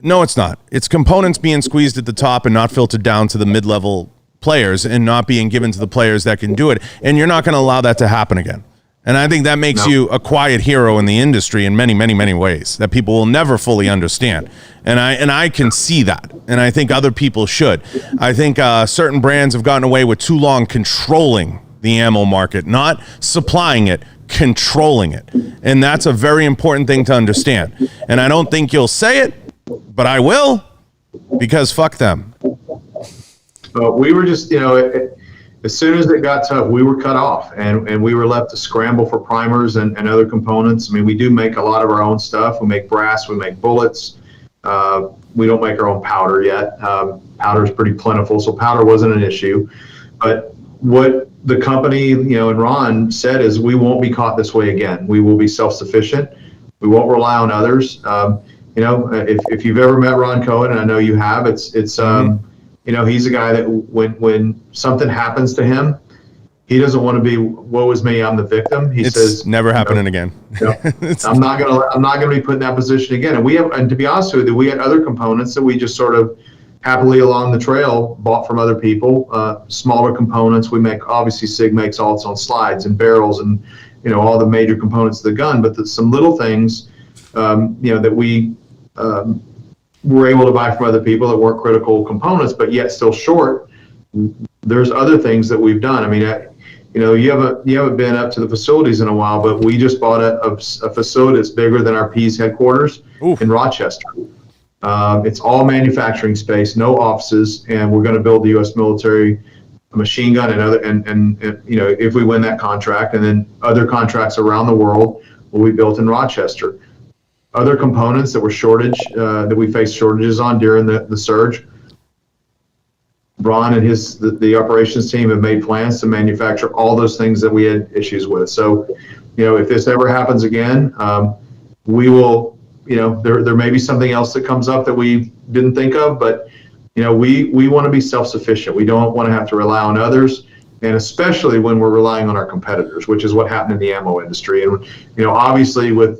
No, it's not. It's components being squeezed at the top and not filtered down to the mid-level players and not being given to the players that can do it. And you're not going to allow that to happen again. And I think that makes you a quiet hero in the industry in many, many, many ways that people will never fully understand. And I can see that. And I think other people should. I think certain brands have gotten away with too long controlling the ammo market, not supplying it, controlling it. And that's a very important thing to understand. And I don't think you'll say it, but I will, because fuck them. We were just, as soon as it got tough, we were cut off, and we were left to scramble for primers and other components. I mean, we do make a lot of our own stuff. We make brass, we make bullets. We don't make our own powder yet. Powder is pretty plentiful, so powder wasn't an issue. But what the company, and Ron said is, we won't be caught this way again. We will be self-sufficient. We won't rely on others. If you've ever met Ron Cohen, and I know you have, it's he's a guy that when something happens to him, he doesn't want to be, woe is me, I'm the victim. He says, never happening again. I'm not gonna be put in that position again. And to be honest with you, we had other components that we just sort of happily along the trail bought from other people, smaller components. We make, obviously Sig makes all its own slides and barrels and all the major components of the gun, but some little things that we were able to buy from other people that weren't critical components, but yet still short. There's other things that we've done. I mean, you haven't been up to the facilities in a while, but we just bought a facility that's bigger than our P's headquarters in Rochester. It's all manufacturing space, no offices, and we're going to build the U.S. military a machine gun and other, and if we win that contract, and then other contracts around the world will be built in Rochester. Other components that were that we faced shortages on during the surge. Ron and the operations team have made plans to manufacture all those things that we had issues with. So, if this ever happens again, we will, there may be something else that comes up that we didn't think of, but, we want to be self-sufficient. We don't want to have to rely on others, and especially when we're relying on our competitors, which is what happened in the ammo industry. And, obviously with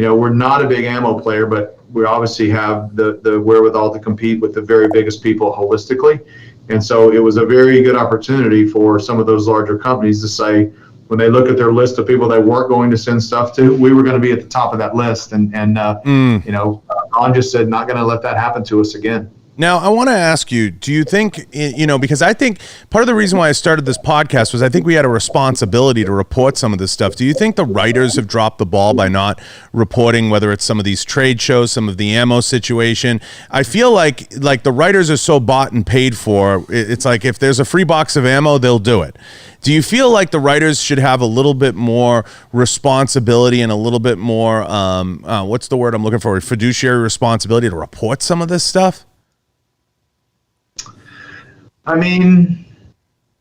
we're not a big ammo player, but we obviously have the wherewithal to compete with the very biggest people holistically. And so it was a very good opportunity for some of those larger companies to say, when they look at their list of people they weren't going to send stuff to, we were going to be at the top of that list. And Ron just said, not going to let that happen to us again. Now, I want to ask you, do you think, because I think part of the reason why I started this podcast was I think we had a responsibility to report some of this stuff. Do you think the writers have dropped the ball by not reporting, whether it's some of these trade shows, some of the ammo situation? I feel like the writers are so bought and paid for. It's like if there's a free box of ammo, they'll do it. Do you feel like the writers should have a little bit more responsibility and a little bit more, what's the word I'm looking for, fiduciary responsibility to report some of this stuff? I mean,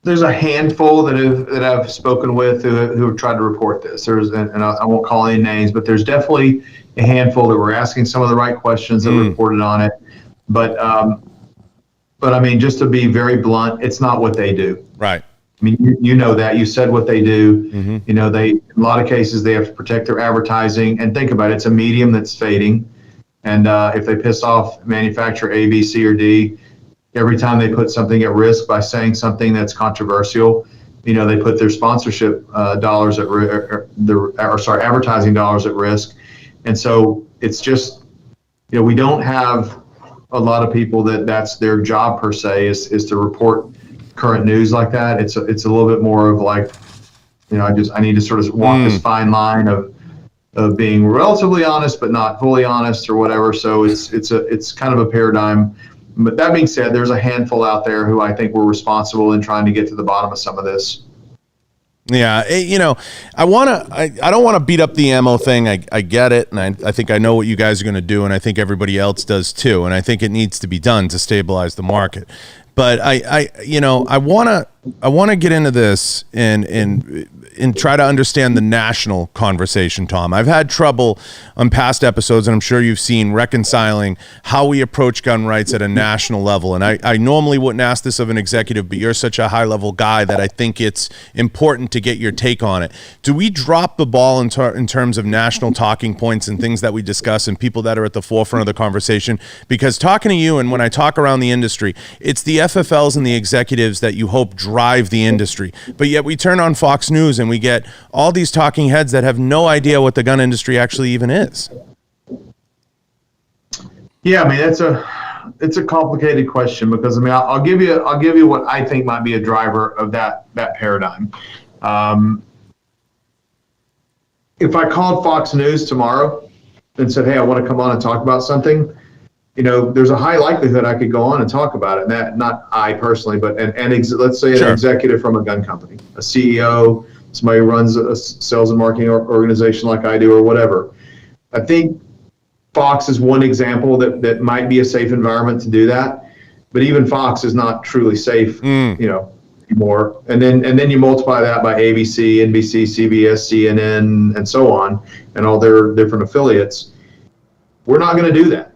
there's a handful that I've spoken with who have tried to report this. And I won't call any names, but there's definitely a handful that were asking some of the right questions that reported on it. But I mean, just to be very blunt, it's not what they do. Right. I mean, you know that. You said what they do. Mm-hmm. In a lot of cases, they have to protect their advertising. And think about it, it's a medium that's fading. And if they piss off manufacturer A, B, C, or D, every time they put something at risk by saying something that's controversial, they put their sponsorship dollars at advertising dollars at risk. And so it's just, we don't have a lot of people that's their job per se is to report current news like that. It's a little bit more of like, I need to sort of walk this fine line of being relatively honest but not fully honest or whatever. So it's kind of a paradigm. But that being said, there's a handful out there who I think were responsible in trying to get to the bottom of some of this. Yeah, I don't want to beat up the ammo thing. I get it, and I think I know what you guys are going to do, and I think everybody else does too, and I think it needs to be done to stabilize the market. But I want to get into this and try to understand the national conversation, Tom. I've had trouble on past episodes, and I'm sure you've seen, reconciling how we approach gun rights at a national level. And I normally wouldn't ask this of an executive, but you're such a high-level guy that I think it's important to get your take on it. Do we drop the ball in terms of national talking points and things that we discuss and people that are at the forefront of the conversation? Because talking to you, and when I talk around the industry, it's the FFLs and the executives that you hope drive the industry. But yet we turn on Fox News and we get all these talking heads that have no idea what the gun industry actually even is. Yeah, I mean, it's a complicated question, because I mean, I'll give you what I think might be a driver of that paradigm. If I called Fox News tomorrow and said, "Hey, I want to come on and talk about something," there's a high likelihood I could go on and talk about it. And that, not I personally, but let's say an executive from a gun company, a CEO, somebody who runs a sales and marketing organization like I do, or whatever. I think Fox is one example that might be a safe environment to do that, but even Fox is not truly safe, anymore. And then you multiply that by ABC, NBC, CBS, CNN, and so on, and all their different affiliates. We're not going to do that.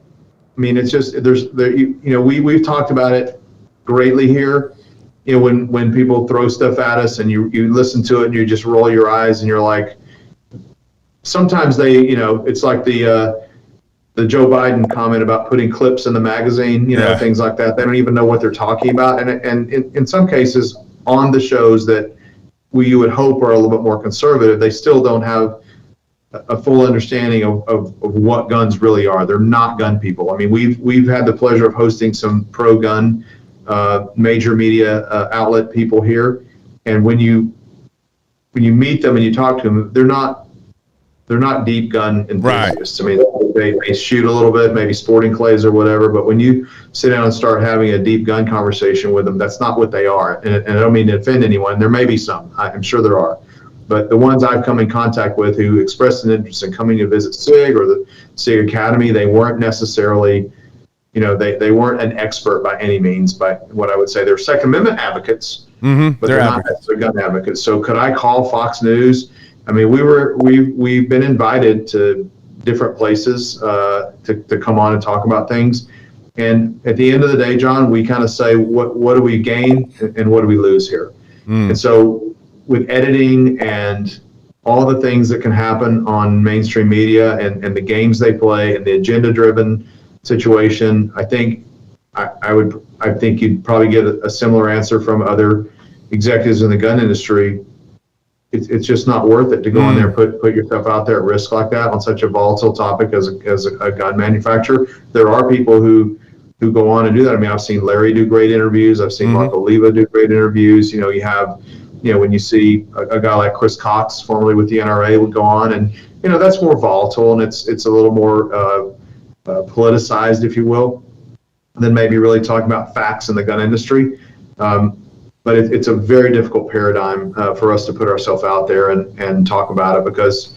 I mean, it's just we've talked about it greatly here. When people throw stuff at us and you listen to it and you just roll your eyes and you're like, sometimes it's like the Joe Biden comment about putting clips in the magazine, things like that. They don't even know what they're talking about. And in some cases on the shows that you would hope are a little bit more conservative, they still don't have a full understanding of what guns really are. They're not gun people. I mean, we've had the pleasure of hosting some pro-gun major media outlet people here, and when you meet them and you talk to them, they're not deep gun enthusiasts. Right. I mean, they shoot a little bit, maybe sporting clays or whatever, but when you sit down and start having a deep gun conversation with them, that's not what they are. And I don't mean to offend anyone. There may be some. I'm sure there are. But the ones I've come in contact with who expressed an interest in coming to visit SIG or the SIG Academy, they weren't necessarily, they weren't an expert by any means. By what I would say, they're Second Amendment advocates, but they're not gun advocates. So could I call Fox News? I mean, we've been invited to different places to come on and talk about things. And at the end of the day, John, we kind of say, what do we gain and what do we lose here? And so with editing and all the things that can happen on mainstream media and the games they play and the agenda-driven situation, I think I think you'd probably get a similar answer from other executives in the gun industry. It's just not worth it to go in there and put yourself out there at risk like that on such a volatile topic as a gun manufacturer. There are people who go on and do that. I mean, I've seen Larry do great interviews. I've seen Mark Oliva do great interviews. You have when you see a guy like Chris Cox, formerly with the NRA, would go on, and that's more volatile and it's a little more politicized, if you will, than maybe really talking about facts in the gun industry. But it's a very difficult paradigm for us to put ourselves out there and talk about it, because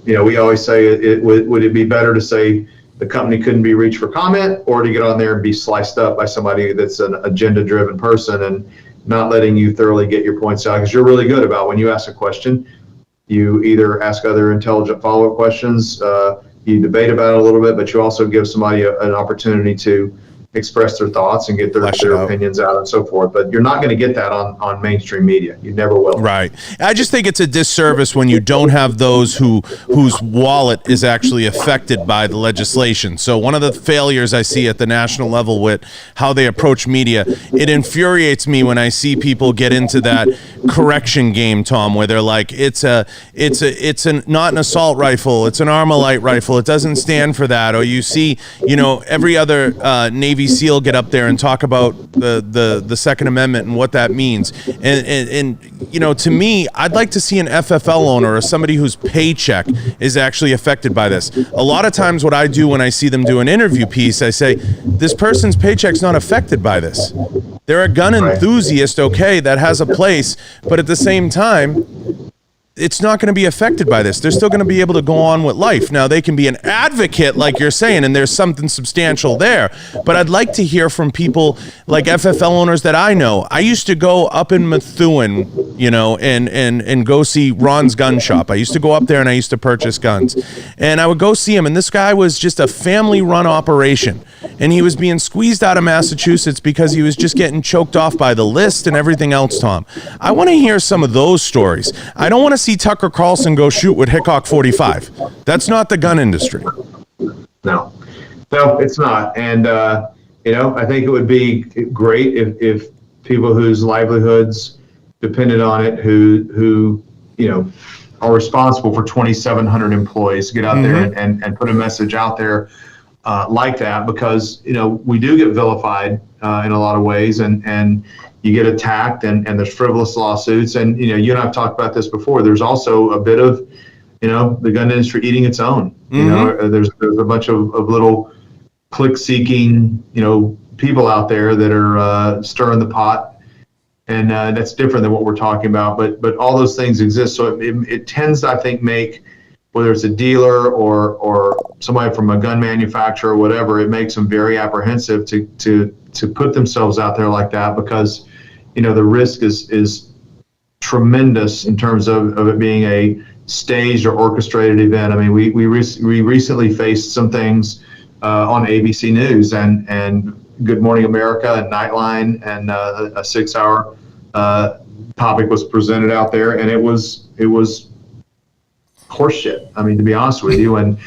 we always say, would it be better to say the company couldn't be reached for comment, or to get on there and be sliced up by somebody that's an agenda-driven person and not letting you thoroughly get your points out? Because you're really good about, when you ask a question, you either ask other intelligent follow-up questions, you debate about it a little bit, but you also give somebody an opportunity to express their thoughts and get their opinions out and so forth. But you're not going to get that on mainstream media. You never will. Right. I just think it's a disservice when you don't have those whose wallet is actually affected by the legislation. So one of the failures I see at the national level with how they approach media, it infuriates me when I see people get into that correction game, Tom, where they're like, it's not an assault rifle, it's an Armalite rifle, it doesn't stand for that. Or you see, every other Navy SEAL get up there and talk about the Second Amendment and what that means. And to me, I'd like to see an FFL owner or somebody whose paycheck is actually affected by this. A lot of times what I do when I see them do an interview piece, I say, this person's paycheck's not affected by this. They're a gun Right. enthusiast, okay, that has a place, but at the same time, it's not going to be affected by this. They're still going to be able to go on with life. Now, they can be an advocate, like you're saying, and there's something substantial there. But I'd like to hear from people like FFL owners that I know. I used to go up in Methuen, you know, and go see Ron's gun shop. I used to go up there and I used to purchase guns. And I would go see him, and this guy was just a family-run operation. And he was being squeezed out of Massachusetts because he was just getting choked off by the list and everything else, Tom. I want to hear some of those stories. I don't want to see Tucker Carlson go shoot with Hickok 45. That's not the gun industry. No, it's not. And, you know, I think it would be great if people whose livelihoods depended on it, who, you know, are responsible for 2,700 employees get out there and put a message out there like that, because, you know, we do get vilified in a lot of ways, and you get attacked, and there's frivolous lawsuits. And, you know, you and I've talked about this before. There's also a bit of, you know, the gun industry eating its own. You know, there's a bunch of little click-seeking, you know, people out there that are stirring the pot, and that's different than what we're talking about. But all those things exist. So it tends to, I think, make, whether it's a dealer or somebody from a gun manufacturer or whatever, it makes them very apprehensive to put themselves out there like that, because, you know, the risk is tremendous in terms of it being a staged or orchestrated event. I mean, we recently faced some things on ABC News and Good Morning America and Nightline, and a Sig Sauer topic was presented out there, and it was horseshit. I mean, to be honest with you, and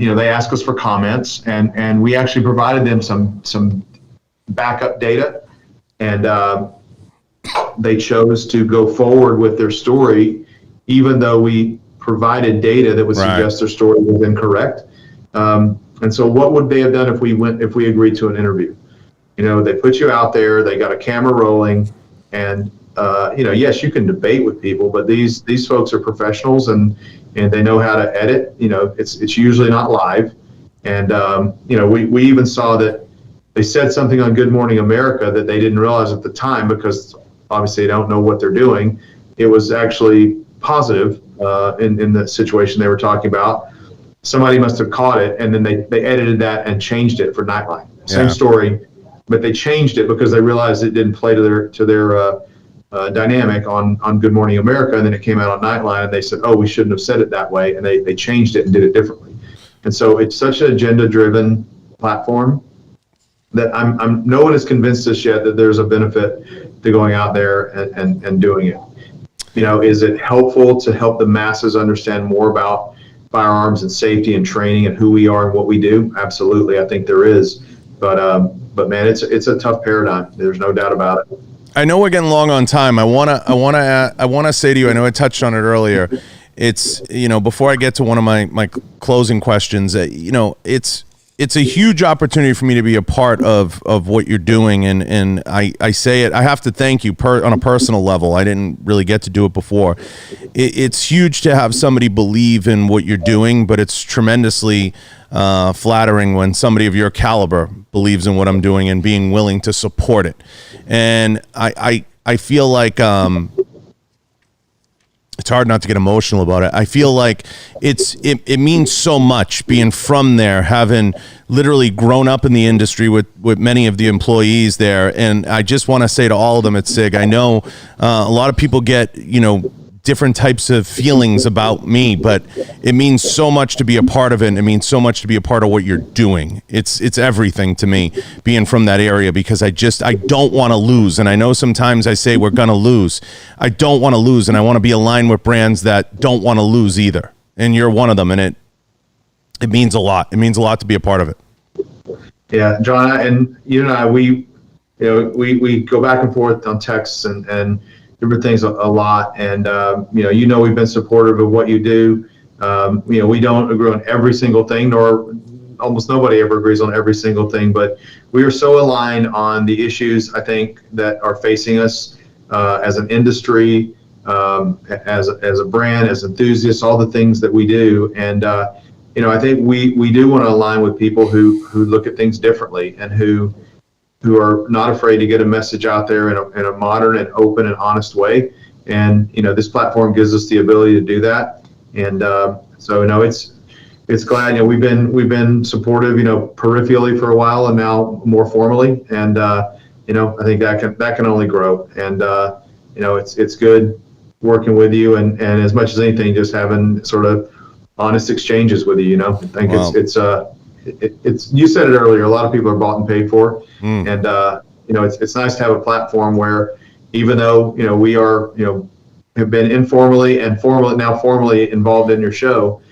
you know, they asked us for comments, and we actually provided them some backup data, and they chose to go forward with their story, even though we provided data that would suggest their story was incorrect. And so, what would they have done if we agreed to an interview? You know, they put you out there, they got a camera rolling, and you know, yes, you can debate with people, but these folks are professionals, and they know how to edit. You know, it's usually not live, and you know, we even saw that they said something on Good Morning America that they didn't realize at the time, because obviously they don't know what they're doing. It was actually positive in the situation they were talking about. Somebody must have caught it, and then they edited that and changed it for Nightline. Same story, but they changed it because they realized it didn't play to their dynamic on Good Morning America, and then it came out on Nightline, and they said, oh, we shouldn't have said it that way, and they changed it and did it differently. And so it's such an agenda-driven platform that no one has convinced us yet that there's a benefit to going out there and doing it. You know, is it helpful to help the masses understand more about firearms and safety and training and who we are and what we do? Absolutely, I think there is. But man, it's a tough paradigm. There's no doubt about it. I know we're getting long on time. I wanna say to you, I know I touched on it earlier. It's, you know, before I get to one of my closing questions, you know, it's a huge opportunity for me to be a part of what you're doing, and I say it, I have to thank you on a personal level. I didn't really get to do it before. It's huge to have somebody believe in what you're doing, but it's tremendously flattering when somebody of your caliber believes in what I'm doing and being willing to support it. And I feel like it's hard not to get emotional about it. I feel like it means so much being from there, having literally grown up in the industry with many of the employees there. And I just want to say to all of them at SIG, I know a lot of people get, you know, different types of feelings about me, but it means so much to be a part of it, and it means so much to be a part of what you're doing. It's everything to me, being from that area, because I don't want to lose. And I know sometimes I say we're gonna lose. I don't want to lose, and I want to be aligned with brands that don't want to lose either. And you're one of them, and it means a lot. It means a lot to be a part of it. Yeah, John, and you and I, we go back and forth on texts and different things a lot, and you know, we've been supportive of what you do. You know, we don't agree on every single thing, nor almost nobody ever agrees on every single thing, but we are so aligned on the issues, I think, that are facing us as an industry, as a brand, as enthusiasts, all the things that we do. And you know, I think we do want to align with people who look at things differently, and who who are not afraid to get a message out there in a modern and open and honest way. And, this platform gives us the ability to do that. And so, it's glad, we've been supportive, peripherally for a while and now more formally. And, I think that can only grow. And, it's good working with you and as much as anything, just having sort of honest exchanges with you, I think wow. It's you said it earlier, a lot of people are bought and paid for. And, it's nice to have a platform where even though, we are, have been informally and formally involved in your show,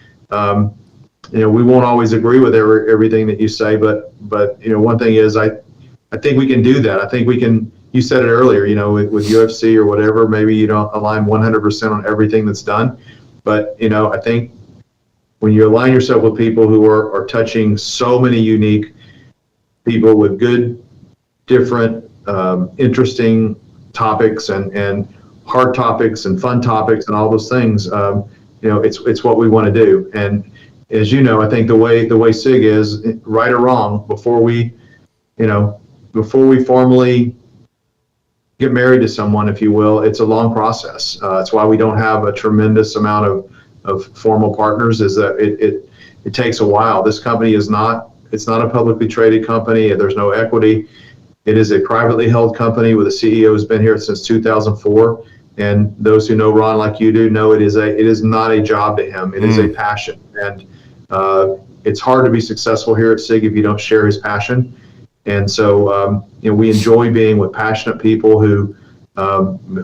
we won't always agree with everything that you say, but one thing is I think we can do that. I think we can, you said it earlier, with UFC or whatever, maybe you don't align 100% on everything that's done. But, I think when you align yourself with people who are touching so many unique people with good, different, interesting topics and hard topics and fun topics and all those things, it's what we want to do. And as you know, I think the way SIG is, right or wrong, before we formally get married to someone, if you will, it's a long process. It's why we don't have a tremendous amount of formal partners, is that it takes a while. This company it's not a publicly traded company. There's no equity. It is a privately held company with a CEO who's been here since 2004. And those who know Ron like you do know it is not a job to him. It is a passion. And it's hard to be successful here at SIG if you don't share his passion. And so, we enjoy being with passionate people who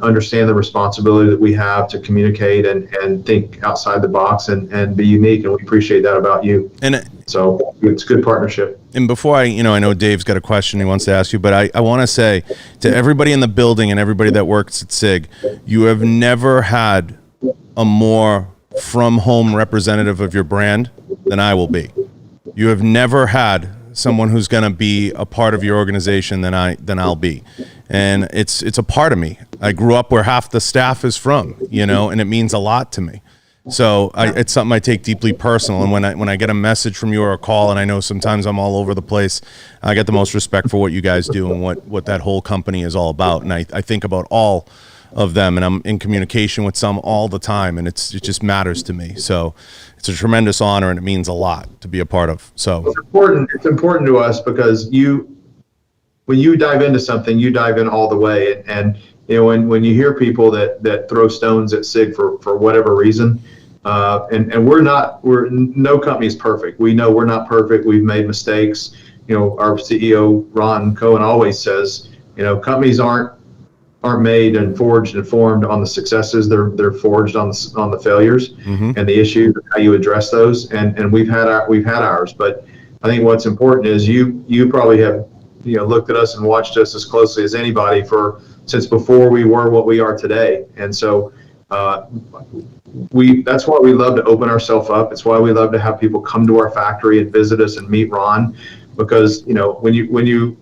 understand the responsibility that we have to communicate and think outside the box and be unique. And we appreciate that about you. And so it's a good partnership. And before I know Dave's got a question he wants to ask you, but I want to say to everybody in the building and everybody that works at SIG, you have never had a more from home representative of your brand than I will be. You have never had someone who's going to be a part of your organization than I'll be. And it's a part of me. I grew up where half the staff is from, and it means a lot to me. So it's something I take deeply personal. And when I get a message from you or a call, and I know sometimes I'm all over the place, I get the most respect for what you guys do and what that whole company is all about. And I think about all of them, and I'm in communication with some all the time, and it just matters to me. So it's a tremendous honor, and it means a lot to be a part of. So it's important to us because when you dive into something, you dive in all the way. And when you hear people that throw stones at SIG for whatever reason, and no company is perfect. We know we're not perfect. We've made mistakes. Our CEO Ron Cohen always says, companies aren't made and forged and formed on the successes. They're forged on the failures and the issues, how you address those. And we've had ours. But I think what's important is you probably have looked at us and watched us as closely as anybody since before we were what we are today. And so that's why we love to open ourselves up. It's why we love to have people come to our factory and visit us and meet Ron, because when you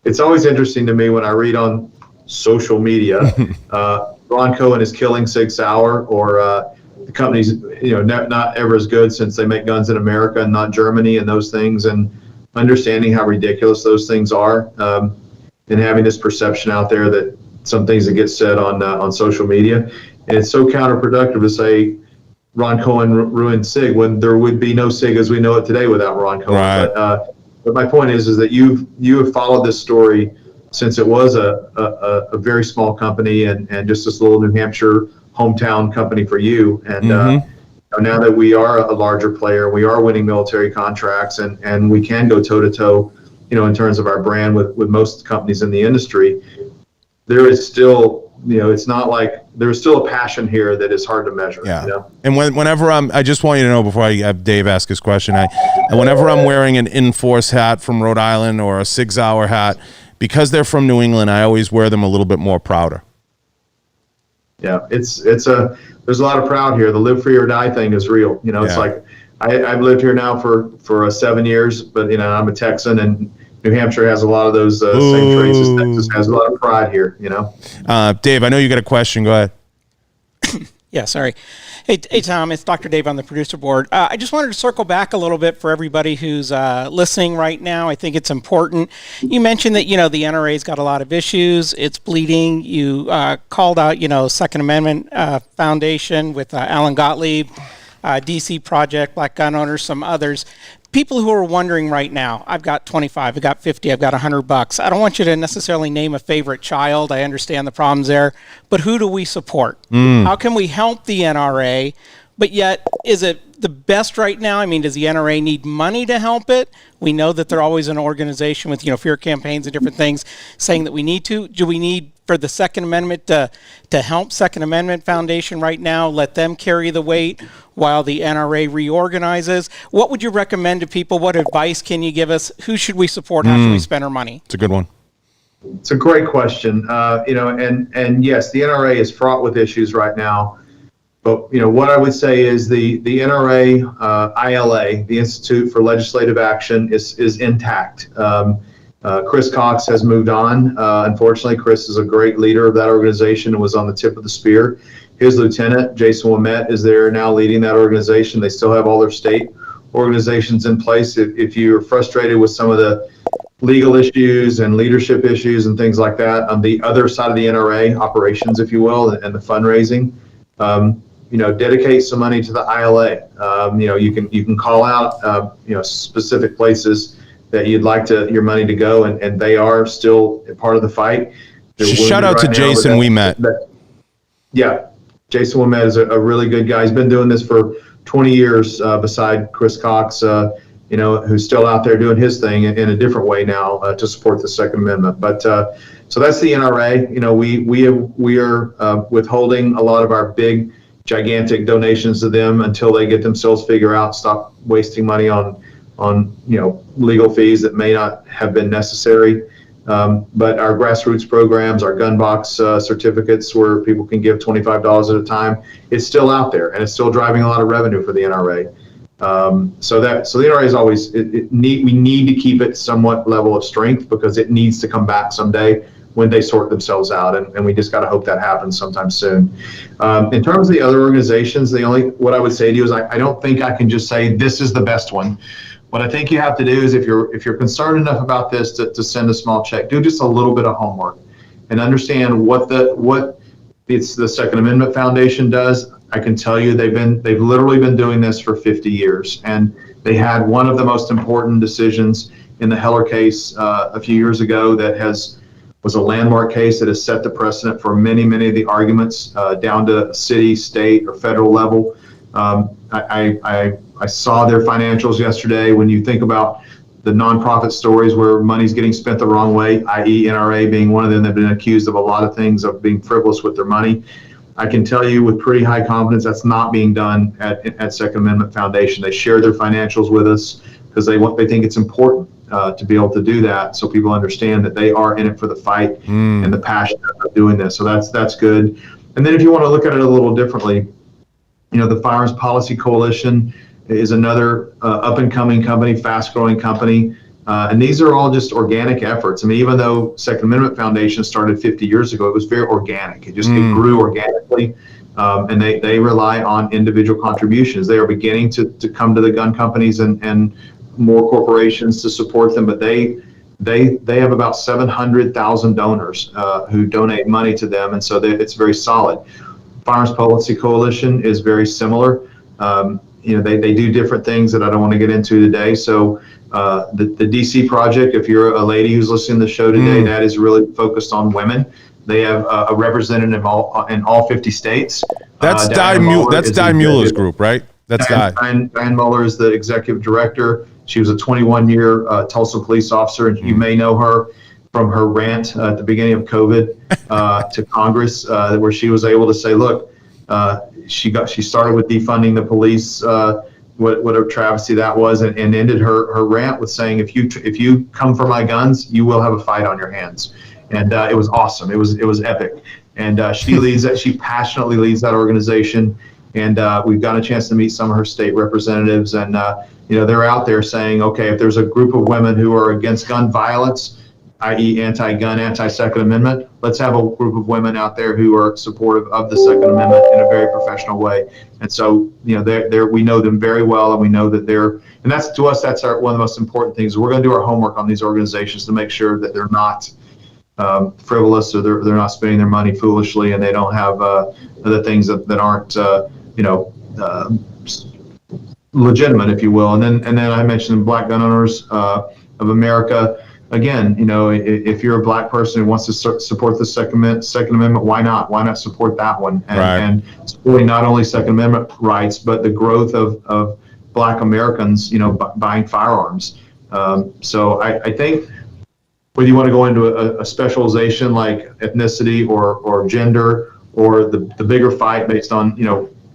it's always interesting to me when I read on social media, Ron Cohen is killing Sig Sauer, or the company's not ever as good since they make guns in America and not Germany, and those things, and understanding how ridiculous those things are, and having this perception out there that some things that get said on social media, and it's so counterproductive to say Ron Cohen ruined SIG when there would be no SIG as we know it today without Ron Cohen. Right. But my point is that you have followed this story since it was a very small company and just this little New Hampshire hometown company for you. And now that we are a larger player, we are winning military contracts, and we can go toe to toe, in terms of our brand with most companies in the industry. There is still, it's not like there's still a passion here that is hard to measure. Yeah. And whenever I just want you to know before I have Dave ask his question, whenever I'm wearing an Enforce hat from Rhode Island or a Sig Sauer hat, because they're from New England, I always wear them a little bit more prouder. Yeah, there's a lot of pride here. The live free or die thing is real. It's like I've lived here now for 7 years, but I'm a Texan, and New Hampshire has a lot of those same traits as Texas has. A lot of pride here. Dave, I know you got a question. Go ahead. Yeah, sorry. Hey, Tom, it's Dr. Dave on the producer board. I just wanted to circle back a little bit for everybody who's listening right now. I think it's important. You mentioned that, the NRA's got a lot of issues. It's bleeding. You called out, Second Amendment Foundation with Alan Gottlieb, DC Project, Black Gun Owners, some others. People who are wondering right now, I've got 25, I've got 50, I've got $100. I don't want you to necessarily name a favorite child. I understand the problems there, but who do we support? How can we help the NRA? But yet, is it the best right now? I mean, does the NRA need money to help it? We know that they're always an organization with, fear campaigns and different things saying that we need to. Do we need for the Second Amendment to help Second Amendment Foundation right now, let them carry the weight while the NRA reorganizes? What would you recommend to people? What advice can you give us? Who should we support? How should we spend our money? It's a good one. It's a great question. And yes, the NRA is fraught with issues right now. But, what I would say is the NRA, ILA, the Institute for Legislative Action, is intact. Chris Cox has moved on. Unfortunately, Chris is a great leader of that organization and was on the tip of the spear. His lieutenant, Jason Ouimet, is there now leading that organization. They still have all their state organizations in place. If you're frustrated with some of the legal issues and leadership issues and things like that on the other side of the NRA operations, if you will, and the fundraising, dedicate some money to the ILA. You can call out, specific places that you'd like your money to go, and they are still a part of the fight. Shout out to Jason Ouimet. Yeah, Jason Ouimet is a really good guy. He's been doing this for 20 years beside Chris Cox, who's still out there doing his thing in a different way now to support the Second Amendment. But so that's the NRA. We are withholding a lot of our big, gigantic donations to them until they get themselves figured out, stop wasting money on legal fees that may not have been necessary. But our grassroots programs, our gun box certificates where people can give $25 at a time, it's still out there and it's still driving a lot of revenue for the NRA. So the NRA is always, we need to keep it somewhat level of strength because it needs to come back someday when they sort themselves out, and we just got to hope that happens sometime soon. In terms of the other organizations, what I would say to you is I don't think I can just say this is the best one. What I think you have to do is if you're concerned enough about this to send a small check, do just a little bit of homework and understand what the Second Amendment Foundation does. I can tell you they've literally been doing this for 50 years, and they had one of the most important decisions in the Heller case a few years ago that was a landmark case that has set the precedent for many of the arguments down to city, state, or federal level. I saw their financials yesterday. When you think about the nonprofit stories where money's getting spent the wrong way, i.e. NRA being one of them that have been accused of a lot of things of being frivolous with their money, I can tell you with pretty high confidence that's not being done at Second Amendment Foundation. They share their financials with us because they think it's important to be able to do that, so people understand that they are in it for the fight and the passion of doing this. So that's good. And then if you want to look at it a little differently, the Firearms Policy Coalition is another up-and-coming company, fast-growing company. And these are all just organic efforts. I mean, even though Second Amendment Foundation started 50 years ago, it was very organic. It grew organically, and they rely on individual contributions. They are beginning to come to the gun companies and more corporations to support them, but they have about 700,000 donors who donate money to them, and so it's very solid. Firearms Policy Coalition is very similar. They do different things that I don't want to get into today. So the DC project, if you're a lady who's listening to the show today, that is really focused on women. They have a representative in all 50 states. That's Di Mueller's group, right? That's Diane Mueller is the executive director. She was a 21-year Tulsa police officer, and you may know her from her rant at the beginning of COVID to Congress, where she was able to say, look, she started with defunding the police, what a travesty that was, and ended her rant with saying, if you come for my guns, you will have a fight on your hands. And it was awesome. It was epic. And she passionately leads that organization. And we've got a chance to meet some of her state representatives, and they're out there saying, okay, if there's a group of women who are against gun violence, i.e. anti-gun, anti-Second Amendment. Let's have a group of women out there who are supportive of the Second Amendment in a very professional way. And so, we know them very well, and we know that and that's, to us, that's one of the most important things. We're going to do our homework on these organizations to make sure that they're not frivolous, or they're not spending their money foolishly, and they don't have other things that aren't, legitimate, if you will. And then I mentioned Black Gun Owners of America. Again, if you're a Black person who wants to support the Second Amendment, why not? Why not support that one? And supporting not only Second Amendment rights, but the growth of Black Americans, buying firearms. So I think whether you want to go into a specialization like ethnicity or gender, or the bigger fight based on,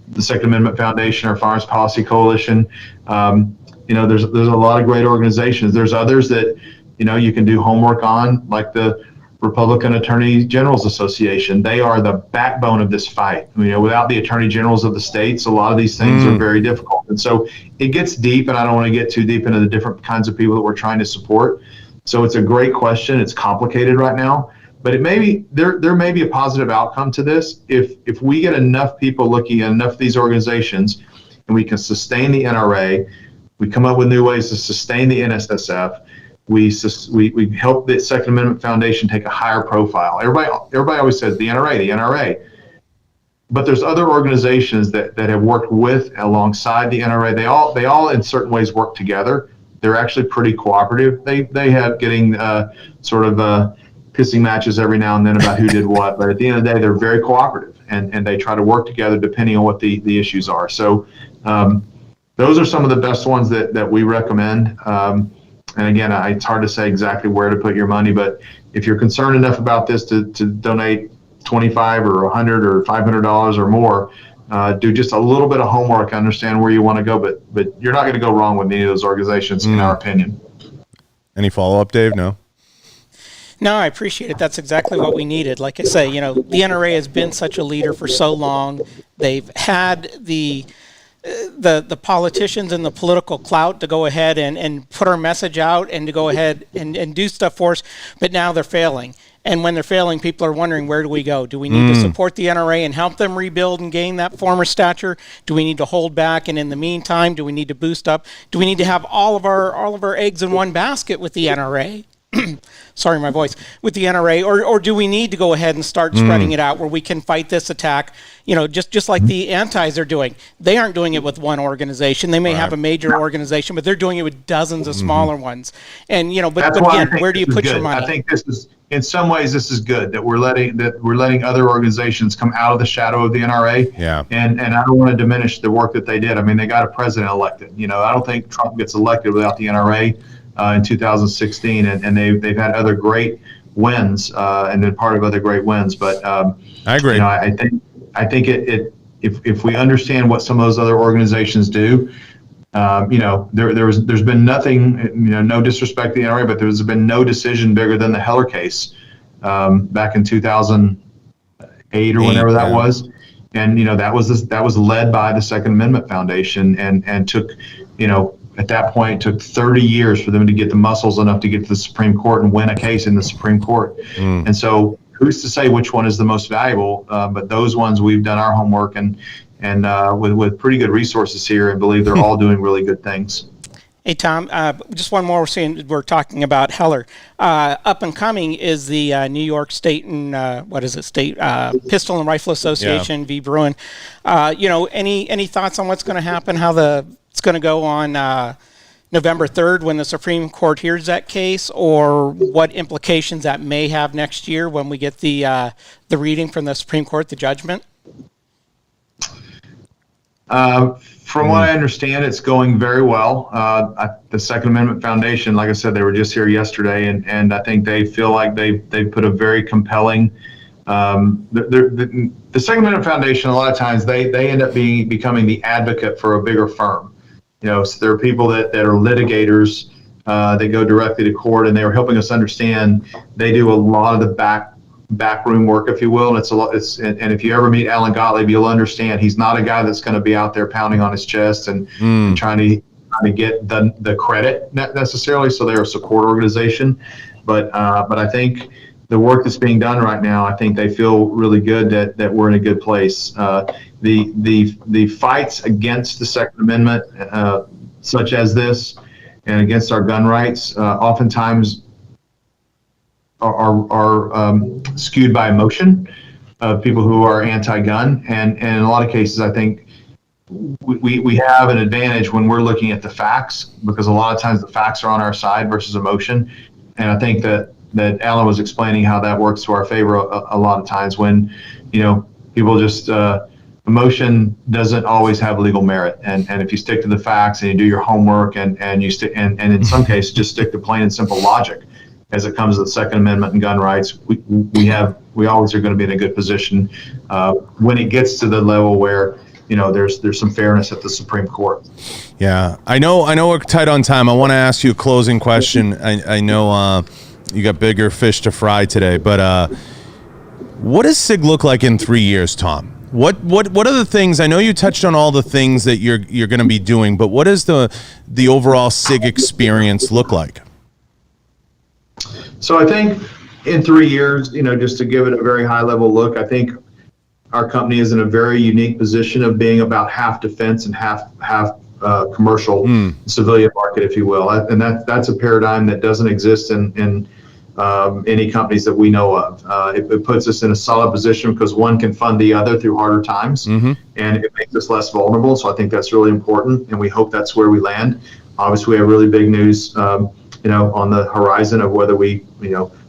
the Second Amendment Foundation or Firearms Policy Coalition, there's a lot of great organizations. There's others that, you can do homework on, like the Republican Attorney Generals Association. They are the backbone of this fight. Without the attorney generals of the states, a lot of these things are very difficult. And so it gets deep, and I don't want to get too deep into the different kinds of people that we're trying to support. So it's a great question. It's complicated right now, but there may be a positive outcome to this if we get enough people looking at enough of these organizations, and we can sustain the NRA. We come up with new ways to sustain the NSSF. We help the Second Amendment Foundation take a higher profile. Everybody always says the NRA. But there's other organizations that have worked with alongside the NRA. They all in certain ways work together. They're actually pretty cooperative. They have getting sort of pissing matches every now and then about who did what. But at the end of the day, they're very cooperative, and they try to work together depending on what the issues are. So those are some of the best ones that we recommend. And again, it's hard to say exactly where to put your money, but if you're concerned enough about this to donate $25 or $100 or $500 or more, do just a little bit of homework, understand where you want to go, but you're not going to go wrong with any of those organizations, in our opinion. Any follow-up, Dave? No, I appreciate it. That's exactly what we needed. Like I say, the NRA has been such a leader for so long. They've had the politicians and the political clout to go ahead and put our message out and to go ahead and do stuff for us, but now they're failing. And when they're failing, people are wondering, where do we go? Do we need to support the NRA and help them rebuild and gain that former stature? Do we need to hold back? And in the meantime, do we need to boost up? Do we need to have all of our eggs in one basket with the NRA? Sorry, my voice. With the NRA, or do we need to go ahead and start spreading it out where we can fight this attack? Just like the antis are doing. They aren't doing it with one organization. They may have a major organization, but they're doing it with dozens of smaller ones. And but again, where do you put your money? I think this is, in some ways, this is good that we're letting other organizations come out of the shadow of the NRA. Yeah. And I don't want to diminish the work that they did. I mean, they got a president elected. I don't think Trump gets elected without the NRA. In 2016, and they've had other great wins and been part of other great wins. But I agree. I think if we understand what some of those other organizations do, there's been nothing, no disrespect to the NRA, but there's been no decision bigger than the Heller case back in 2008 or whenever that was, and that was led by the Second Amendment Foundation, and took at that point, it took 30 years for them to get the muscles enough to get to the Supreme Court and win a case in the Supreme Court. And so who's to say which one is the most valuable? But those ones, we've done our homework and with pretty good resources here, and believe they're all doing really good things. Hey, Tom, just one more. We're talking about Heller. Up and coming is the New York State and State Pistol and Rifle Association v. Bruin. Any thoughts on what's going to happen? How it's going to go on November 3rd when the Supreme Court hears that case, or what implications that may have next year when we get the reading from the Supreme Court, the judgment? From what I understand, it's going very well. The Second Amendment Foundation, like I said, they were just here yesterday, and I think they feel like they put a very compelling. The Second Amendment Foundation, a lot of times they end up becoming the advocate for a bigger firm. So there are people that are litigators that go directly to court, and they were helping us understand. They do a lot of the backroom work, if you will, and and if you ever meet Alan Gottlieb, you'll understand he's not a guy that's going to be out there pounding on his chest and trying to get the credit necessarily. So they're a support organization. But I think the work that's being done right now, I think they feel really good that we're in a good place. The fights against the Second Amendment, such as this, and against our gun rights, oftentimes are skewed by emotion of people who are anti-gun, and in a lot of cases, I think we have an advantage when we're looking at the facts, because a lot of times the facts are on our side versus emotion, and I think that Alan was explaining how that works to our favor a lot of times when, people just emotion doesn't always have legal merit, and if you stick to the facts and you do your homework and you stick and in some cases just stick to plain and simple logic as it comes to the Second Amendment and gun rights, we always are going to be in a good position when it gets to the level where there's some fairness at the Supreme Court. Yeah, I know we're tight on time. I want to ask you a closing question. I know you got bigger fish to fry today, but what does SIG look like in 3 years, Tom? What are the things? I know you touched on all the things that you're going to be doing, but what does the overall SIG experience look like? So I think in 3 years, just to give it a very high level look, I think our company is in a very unique position of being about half defense and half commercial civilian market, if you will, and that's a paradigm that doesn't exist in any companies that we know of. It puts us in a solid position because one can fund the other through harder times, and it makes us less vulnerable. So I think that's really important, and we hope that's where we land. Obviously, we have really big news, on the horizon of whether we,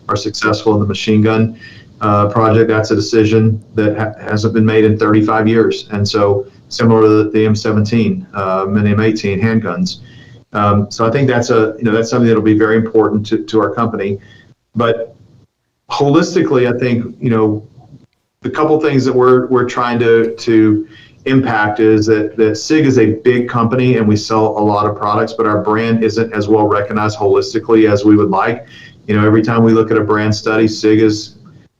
are successful in the machine gun project. That's a decision that hasn't been made in 35 years, and so similar to the M17 and M18 handguns. So I think that's that's something that'll be very important to our company. But holistically, I think, the couple things that we're trying to impact is that SIG is a big company and we sell a lot of products, but our brand isn't as well recognized holistically as we would like. Every time we look at a brand study, SIG is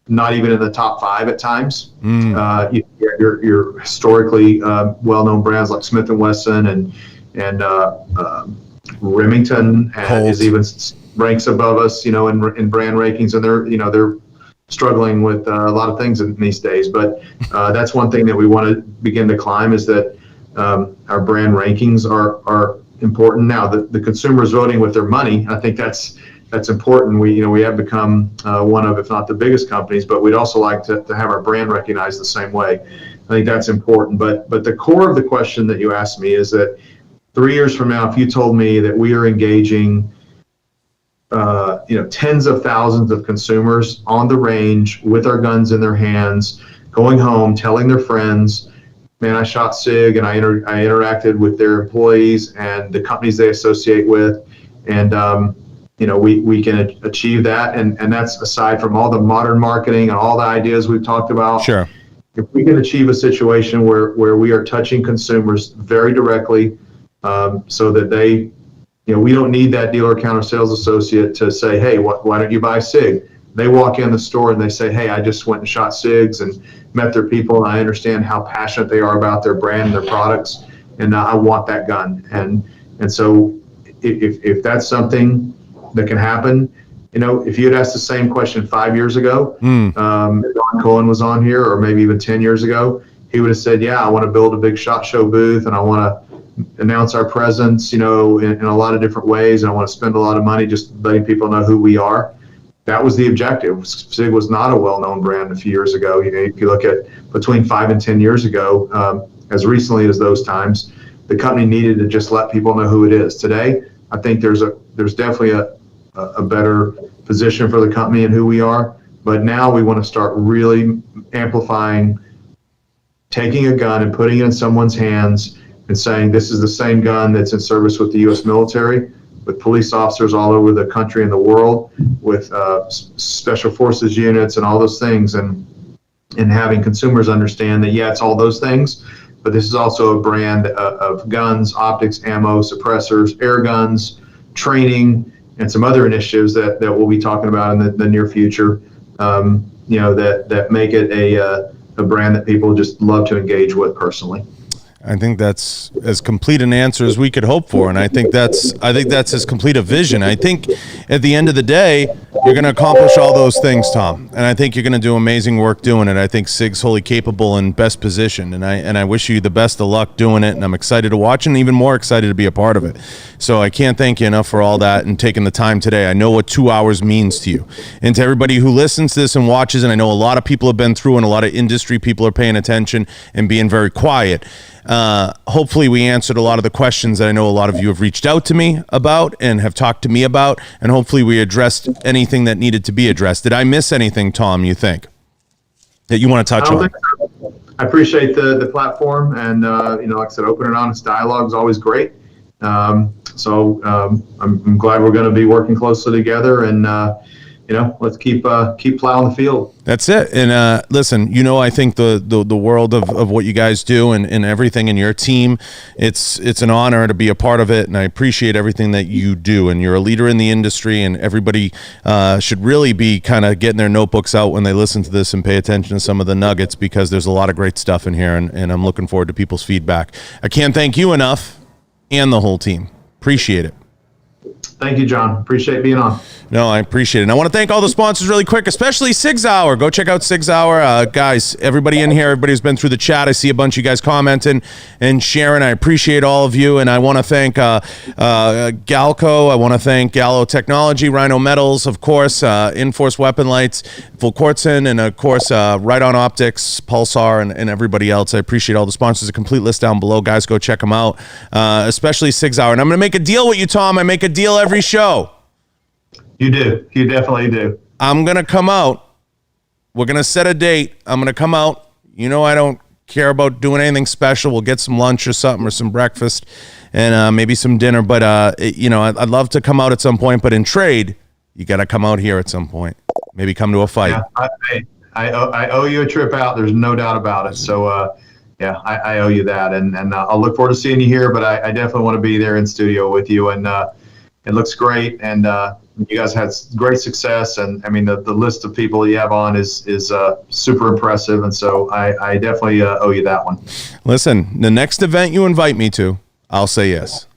not even in the top 5 at times. Your historically well-known brands like Smith & Wesson and Remington is even ranks above us, in brand rankings, and they're struggling with a lot of things in these days. But that's one thing that we want to begin to climb, is that our brand rankings are important. Now, the consumer's voting with their money. I think that's important. We have become one of, if not the biggest companies, but we'd also like to have our brand recognized the same way. I think that's important. But the core of the question that you asked me is that 3 years from now, if you told me that we are engaging tens of thousands of consumers on the range with our guns in their hands, going home, telling their friends, man, I shot SIG, and I interacted with their employees and the companies they associate with, and we can achieve that, and that's aside from all the modern marketing and all the ideas we've talked about. Sure. If we can achieve a situation where we are touching consumers very directly, so that they, we don't need that dealer counter sales associate to say, hey, why don't you buy SIG? They walk in the store and they say, hey, I just went and shot SIGs and met their people, and I understand how passionate they are about their brand and their products, and I want that gun. And so if that's something that can happen, if you had asked the same question 5 years ago, if Ron Cohen was on here, or maybe even 10 years ago, he would have said, yeah, I want to build a big ShotShow booth, and I want to announce our presence, in a lot of different ways, and I want to spend a lot of money just letting people know who we are. That was the objective. SIG was not a well-known brand a few years ago. If you look at between 5 and 10 years ago, as recently as those times, the company needed to just let people know who it is. Today, I think there's definitely a better position for the company and who we are. But now we want to start really amplifying, taking a gun and putting it in someone's hands and saying, this is the same gun that's in service with the U.S. military, with police officers all over the country and the world, with special forces units and all those things, and having consumers understand that, yeah, it's all those things, but this is also a brand of guns, optics, ammo, suppressors, air guns, training, and some other initiatives that we'll be talking about in the near future, that make it a brand that people just love to engage with personally. I think that's as complete an answer as we could hope for, and I think that's as complete a vision. I think at the end of the day, You're going to accomplish all those things, Tom, and I think you're going to do amazing work doing it. I think Sig's wholly capable and best positioned, and I wish you the best of luck doing it, and I'm excited to watch and even more excited to be a part of it. So I can't thank you enough for all that and taking the time today. I know what 2 hours means to you. And to everybody who listens to this and watches, and I know a lot of people have been through and a lot of industry people are paying attention and being very quiet. Hopefully we answered a lot of the questions that I know a lot of you have reached out to me about and have talked to me about, and hopefully we addressed anything that needed to be addressed. Did I miss anything, Tom, you think, that you want to touch on? I appreciate the platform, and like I said, open and honest dialogue is always great. So I'm glad we're going to be working closely together, and let's keep plowing the field. That's it. And listen, I think the world of what you guys do and everything in your team, it's an honor to be a part of it, and I appreciate everything that you do. And you're a leader in the industry, and everybody should really be kind of getting their notebooks out when they listen to this and pay attention to some of the nuggets, because there's a lot of great stuff in here, and I'm looking forward to people's feedback. I can't thank you enough and the whole team. Appreciate it. Thank you, John. Appreciate being on. No, I appreciate it. And I want to thank all the sponsors really quick, especially SigSauer. Go check out SigSauer. Guys, everybody in here, everybody who's been through the chat, I see a bunch of you guys commenting and sharing. I appreciate all of you. And I want to thank Galco. I want to thank Gallo Technology, Rhino Metals, of course, Inforce Weapon Lights, Full Quartzen, and of course, Right On Optics, Pulsar, and everybody else. I appreciate all the sponsors. A complete list down below. Guys, go check them out, especially SigSauer. And I'm going to make a deal with you, Tom. I make a deal every show. You do. You definitely do. I'm going to come out. We're going to set a date. I'm going to come out. I don't care about doing anything special. We'll get some lunch or something, or some breakfast, and maybe some dinner. But, I'd love to come out at some point. But in trade, you got to come out here at some point. Maybe come to a fight. Yeah, I owe you a trip out. There's no doubt about it. So, I owe you that. And I'll look forward to seeing you here. But I definitely want to be there in studio with you. And it looks great. And you guys had great success, and I mean the list of people you have on is super impressive, and so I definitely owe you that one. Listen, the next event you invite me to, I'll say yes.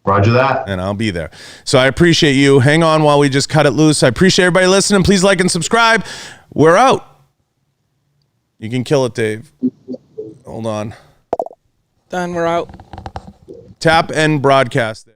Roger that. And I'll be there. So I appreciate you. Hang on while we just cut it loose. I appreciate everybody listening. Please like and subscribe. We're out. You can kill it, Dave. Hold on. Done. We're out. Tap end broadcast.